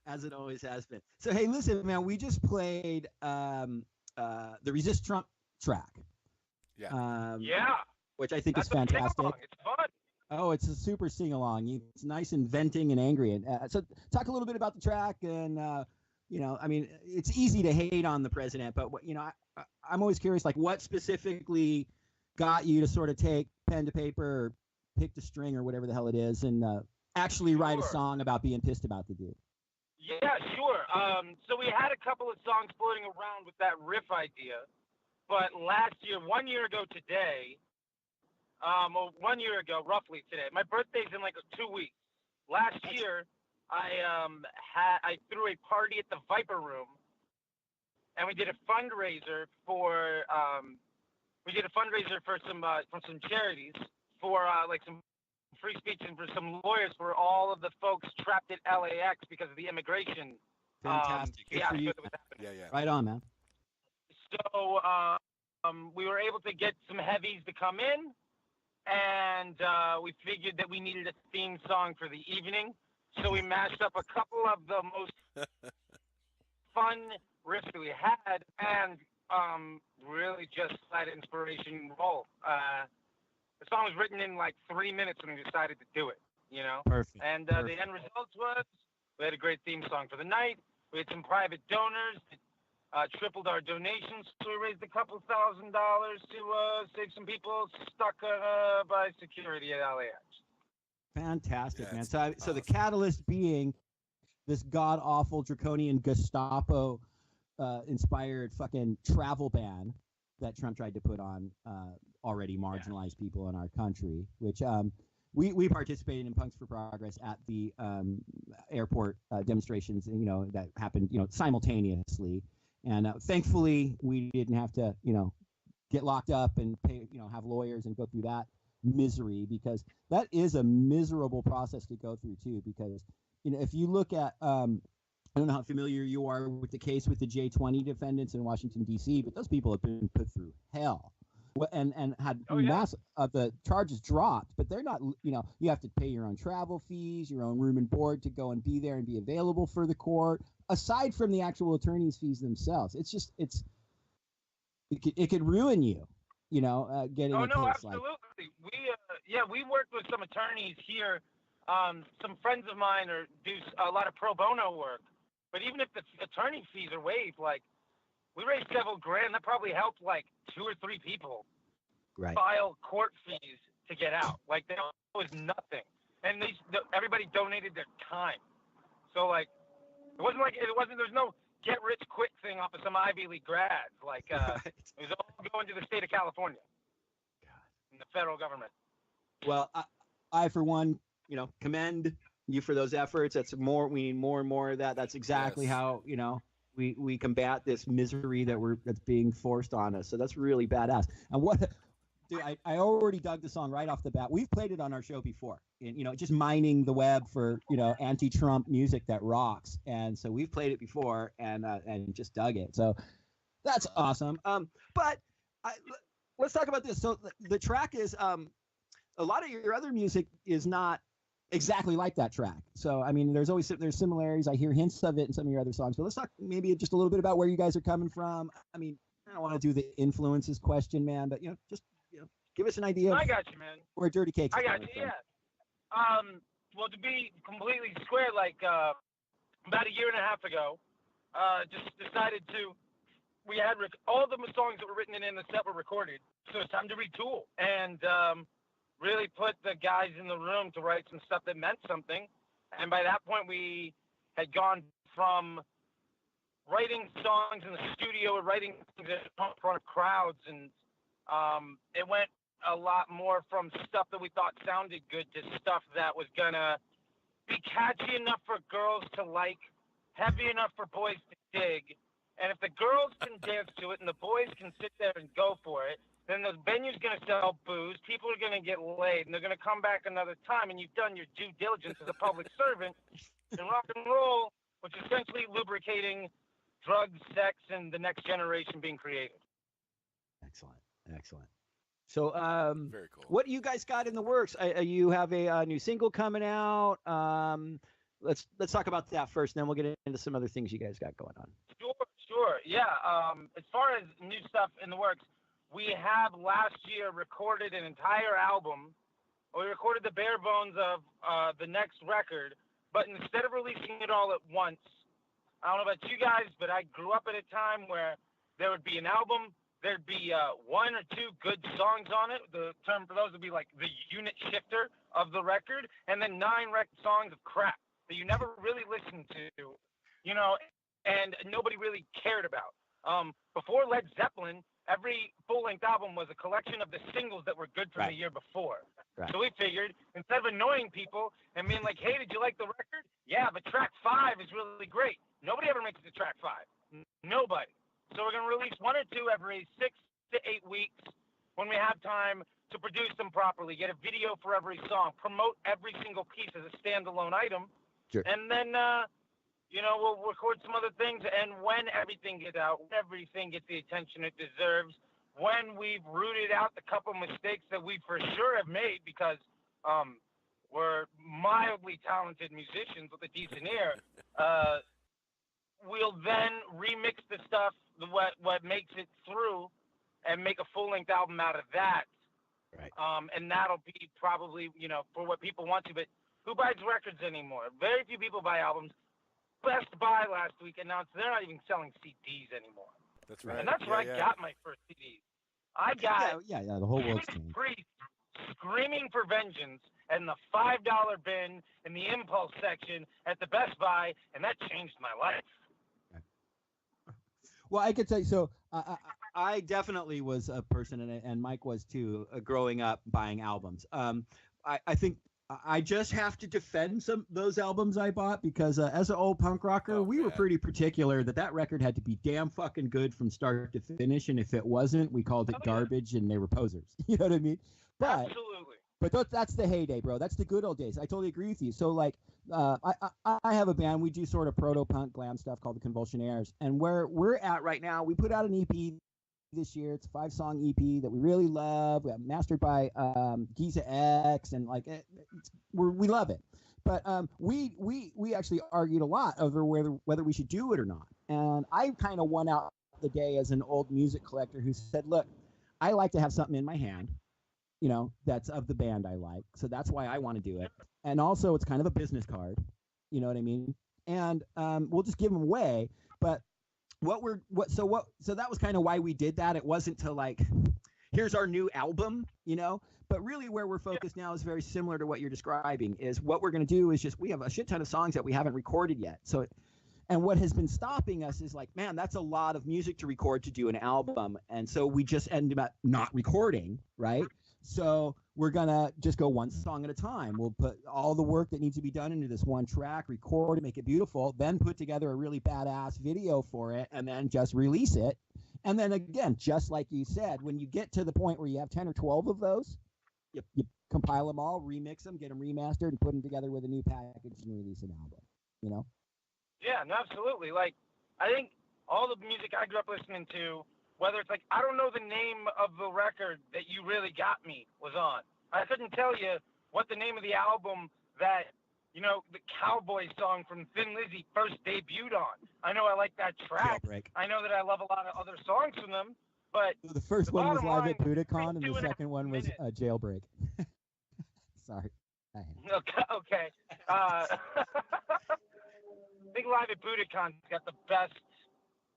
As it always has been. So, hey, listen, man, we just played the Resist Trump track. Yeah. Which I think That's is fantastic. It's fun. Oh, it's a super sing-along. It's nice and venting and angry. And so talk a little bit about the track and, I mean, it's easy to hate on the president, but, I'm always curious, like, what specifically got you to sort of take pen to paper or pick the string or whatever the hell it is and actually write a song about being pissed about the dude? Yeah, sure. So we had a couple of songs floating around with that riff idea, but last year, 1 year ago today, 1 year ago, roughly today, my birthday's in like 2 weeks. Last year, I threw a party at the Viper Room, and we did a fundraiser for some charities for like some free speech and for some lawyers for all of the folks trapped at LAX because of the immigration. Fantastic. Good for you. That was happening. Yeah. Right on, man. So we were able to get some heavies to come in, and we figured that we needed a theme song for the evening. So we mashed up a couple of the most fun riffs that we had and really just let inspiration roll. The song was written in like 3 minutes when we decided to do it, Perfect. And the end result was we had a great theme song for the night. We had some private donors that tripled our donations. So we raised a couple $1,000 to save some people stuck by security at LAX. Fantastic, Yeah, man. it's So awesome. the catalyst being this god-awful draconian Gestapo inspired fucking travel ban that Trump tried to put on already marginalized people in our country, which we participated in Punks for Progress at the airport demonstrations, that happened, simultaneously. And thankfully we didn't have to, get locked up and pay, have lawyers and go through that misery, because that is a miserable process to go through too, because, if you look at, I don't know how familiar you are with the case with the J20 defendants in Washington, D.C., but those people have been put through hell and had mass of the charges dropped, but they're not, you have to pay your own travel fees, your own room and board to go and be there and be available for the court, aside from the actual attorney's fees themselves. It's just, it could ruin you, getting a case absolutely. We worked with some attorneys here. Some friends of mine do a lot of pro bono work. But even if the attorney fees are waived, like, we raised several grand, that probably helped like 2 or 3 people file court fees to get out. Like, that was nothing. And everybody donated their time. So, like, there's no get rich quick thing off of some Ivy League grads. Like, it was all going to the state of California and the federal government. Well, I for one, commend you for those efforts. We need more and more of that. That's exactly how, we combat this misery that's being forced on us. So that's really badass. And dude, I already dug the song right off the bat. We've played it on our show before, and, just mining the web for, anti-Trump music that rocks. And so we've played it before and just dug it. So that's awesome. But let's talk about this. So the track is a lot of your other music is not exactly like that track. So I mean, there's similarities. I hear hints of it in some of your other songs. But let's talk maybe just a little bit about where you guys are coming from. I mean, I don't want to do the influences question, man, but just give us an idea. I got you, man. Where Dirty Cakes. I got you. Yeah. Well, to be completely square, like about a year and a half ago, just decided we had all the songs that were written in the set were recorded, so it's time to retool and really put the guys in the room to write some stuff that meant something. And by that point, we had gone from writing songs in the studio and writing things in front of crowds, and it went a lot more from stuff that we thought sounded good to stuff that was gonna be catchy enough for girls to like, heavy enough for boys to dig. And if the girls can dance to it and the boys can sit there and go for it, then the venue's going to sell booze, people are going to get laid, and they're going to come back another time, and you've done your due diligence as a public servant in rock and roll, which is essentially lubricating drugs, sex, and the next generation being created. Excellent. So, very cool. What do you guys got in the works? You have a new single coming out. Let's talk about that first, and then we'll get into some other things you guys got going on. Sure. Yeah. As far as new stuff in the works, we have last year recorded an entire album. We recorded the bare bones of the next record, but instead of releasing it all at once, I don't know about you guys, but I grew up at a time where there would be an album, there'd be one or two good songs on it. The term for those would be like the unit shifter of the record, and then 9 songs of crap that you never really listened to, and nobody really cared about. Before Led Zeppelin, every full-length album was a collection of the singles that were good from the year before. Right. So we figured, instead of annoying people and being like, hey, did you like the record? Yeah, but track 5 is really great. Nobody ever makes it to track 5. Nobody. So we're going to release 1 or 2 every 6 to 8 weeks when we have time to produce them properly, get a video for every song, promote every single piece as a standalone item. Sure. And then, we'll record some other things. And when everything gets out, when everything gets the attention it deserves, when we've rooted out the couple mistakes that we for sure have made because we're mildly talented musicians with a decent ear, we'll then remix the stuff, what makes it through, and make a full-length album out of that. Right. And that'll be probably, for what people want to. But who buys records anymore? Very few people buy albums. Best Buy last week announced they're not even selling CDs anymore. That's right. And that's where I got my first CDs. I got the whole world's changed. Priest screaming for vengeance in the $5 bin in the impulse section at the Best Buy, and that changed my life. Well, I could say so. I definitely was a person, and Mike was too, growing up buying albums. I think I just have to defend those albums I bought because as an old punk rocker, we were pretty particular that record had to be damn fucking good from start to finish, and if it wasn't, we called it garbage, and they were posers. You know what I mean? But absolutely. But that's the heyday, bro. That's the good old days. I totally agree with you. So like, I have a band. We do sort of proto-punk glam stuff called the Convulsionaires, and where we're at right now, we put out an EP this year. It's a 5-song EP that we really love. We have mastered by Giza X, and like we love it. But we actually argued a lot over whether we should do it or not. And I kind of won out the day as an old music collector who said, look, I like to have something in my hand, that's of the band I like. So that's why I want to do it. And also it's kind of a business card, you know what I mean? And we'll just give them away. But so that was kind of why we did that. It wasn't to like, here's our new album, but really where we're focused now is very similar to what you're describing. Is what we're going to do is just, we have a shit ton of songs that we haven't recorded yet. And what has been stopping us is like, man, that's a lot of music to record to do an album. And so we just ended up not recording, right? So we're going to just go one song at a time. We'll put all the work that needs to be done into this one track, record it, make it beautiful, then put together a really badass video for it, and then just release it. And then again, just like you said, when you get to the point where you have 10 or 12 of those, you compile them all, remix them, get them remastered, and put them together with a new package and release an album, Yeah, no, absolutely. Like, I think all the music I grew up listening to whether it's like, I don't know the name of the record that You Really Got Me was on. I couldn't tell you what the name of the album that, you know, the cowboy song from Thin Lizzy first debuted on. I know I like that track. Jailbreak. I know that I love a lot of other songs from them, but The first one was bottom Live line, at Budokan, and the 2.5 second one was Jailbreak. Sorry. Okay. I think Live at Budokan's got the best.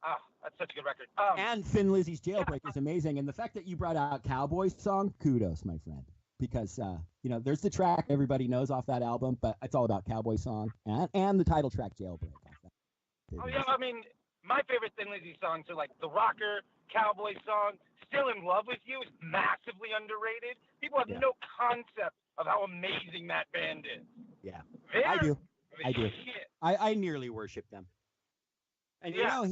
Oh, that's such a good record. And Thin Lizzy's Jailbreak is amazing. And the fact that you brought out Cowboy song, kudos, my friend. Because, you know, there's the track everybody knows off that album, but it's all about Cowboy song and the title track Jailbreak. Oh, yeah, I mean, my favorite Thin Lizzy songs are like the rocker, cowboy song. Still in Love with You is massively underrated. People have no concept of how amazing that band is. Yeah, They're I do. the I do. shit. I nearly worship them. And you Yeah.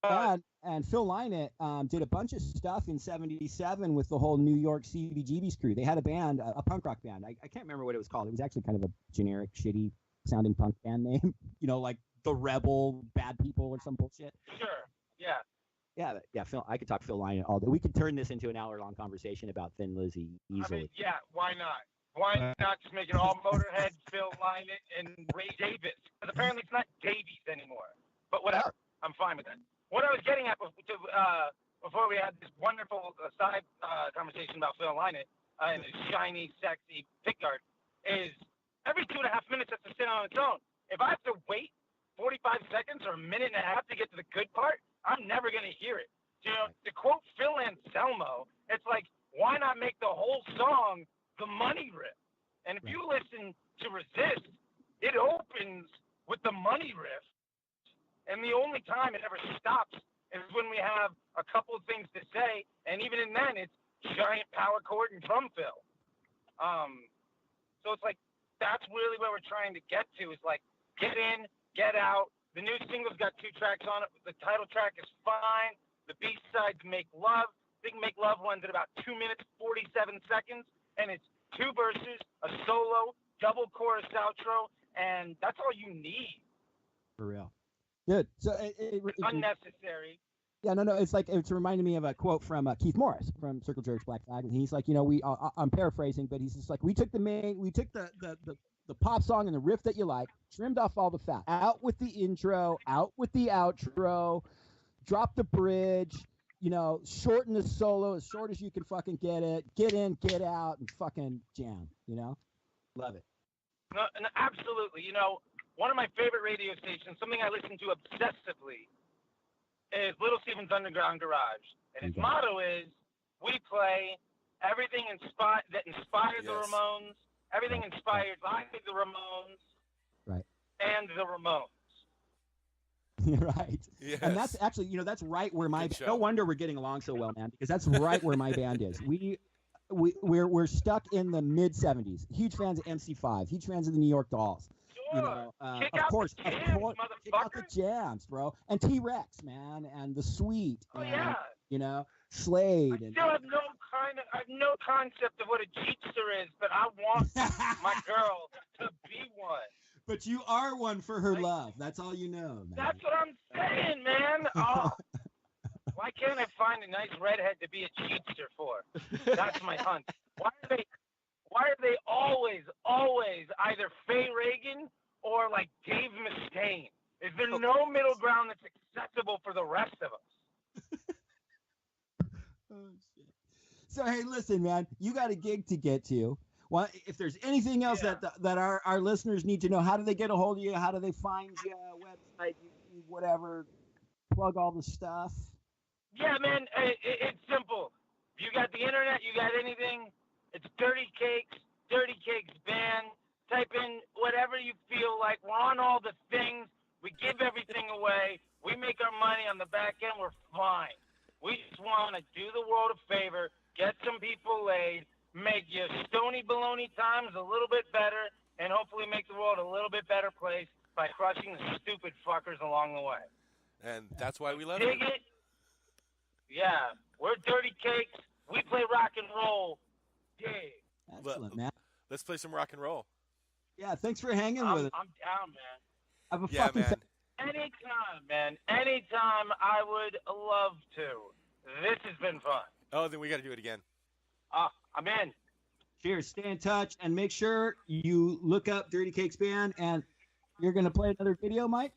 know, and Phil Lynott did a bunch of stuff in '77 with the whole New York CBGB's crew. They had a band, a punk rock band. I can't remember what it was called. It was actually kind of a generic, shitty sounding punk band name. You know, like the Rebel Bad People or some bullshit. Sure. Yeah. Yeah. Phil, I could talk Phil Lynott all day. We could turn this into an hour-long conversation about Thin Lizzy easily. I mean, yeah, why not? Why not just make it all Motorhead, Phil Lynott, and Ray Davis? Because apparently it's not Davies anymore. But whatever. I'm fine with that. What I was getting at before we had this wonderful side conversation about Phil Lynott and his shiny, sexy pickguard is every 2.5 minutes has to sit on its own. If I have to wait 45 seconds or a minute and a half to get to the good part, I'm never going to hear it. You know, to quote Phil Anselmo, it's like, why not make the whole song the money riff? And if you listen to Resist, it opens with the money riff. And the only time it ever stops is when we have a couple of things to say. And even in then, it's giant power chord and drum fill. So it's like, that's really where we're trying to get to, is like, get in, get out. The new single's got 2 tracks on it. The title track is fine. The B-side's Make Love. I think Make Love runs at about 2 minutes, 47 seconds. And it's 2 verses, a solo, double chorus outro. And that's all you need. For real. Good. So Unnecessary. Yeah, no. It's like it's reminding me of a quote from Keith Morris from Circle Jerks Black Flag, and he's like, you know, I'm paraphrasing, but he's just like, we took the pop song and the riff that you like, trimmed off all the fat, out with the intro, out with the outro, drop the bridge, you know, shorten the solo as short as you can fucking get it, get in, get out, and fucking jam. You know, love it. No, absolutely. You know, one of my favorite radio stations, something I listen to obsessively, is Little Steven's Underground Garage. And its motto is, we play everything that inspired the Ramones, everything inspired by the Ramones, and the Ramones. Right. Yes. And that's actually, you know, that's right where no wonder we're getting along so well, man, because that's right where my band is. We're stuck in the mid 70s. Huge fans of MC5, huge fans of the New York Dolls. You know, of course, check out the jams, bro, and T-Rex, man, and the Sweet, and, you know, Slade. I have no concept of what a Jeepster is, but I want my girl to be one. But you are one for her love. That's all you know, man. That's what I'm saying, man. Oh, why can't I find a nice redhead to be a Jeepster for? That's my hunt. Why are they always either Faye Reagan or like Dave Mustaine? Is there no middle ground that's accessible for the rest of us? Oh, shit. So, hey, listen, man, you got a gig to get to. Well, if there's anything else that our listeners need to know, how do they get a hold of you? How do they find you? Website, YouTube, whatever. Plug all the stuff. Yeah, man, it's simple. You got the internet, you got anything, it's Dirty Cakes Band. Type in whatever you feel like. We're on all the things. We give everything away. We make our money on the back end. We're fine. We just want to do the world a favor, get some people laid, make your stony baloney times a little bit better, and hopefully make the world a little bit better place by crushing the stupid fuckers along the way. And that's why we love Dig it? Yeah. We're Dirty Cakes. We play rock and roll. Dig. Excellent, man. Let's play some rock and roll. Yeah, thanks for hanging with us. I'm down, man. Have a fucking Anytime, man. Anytime, I would love to. This has been fun. Oh, then we got to do it again. I'm in. Cheers. Stay in touch and make sure you look up Dirty Cakes Band. And you're going to play another video, Mike?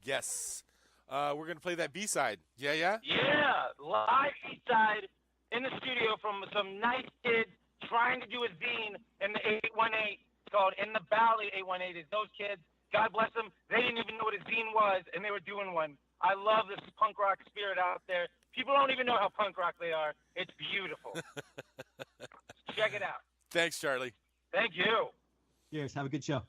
Yes. We're going to play that B-side. Yeah, yeah? Yeah, live side in the studio from some nice kids trying to do a zine in the 818. It's called In the Valley 818. It's those kids. God bless them. They didn't even know what a zine was, and they were doing one. I love this punk rock spirit out there. People don't even know how punk rock they are. It's beautiful. Check it out. Thanks, Charlie. Thank you. Cheers. Have a good show.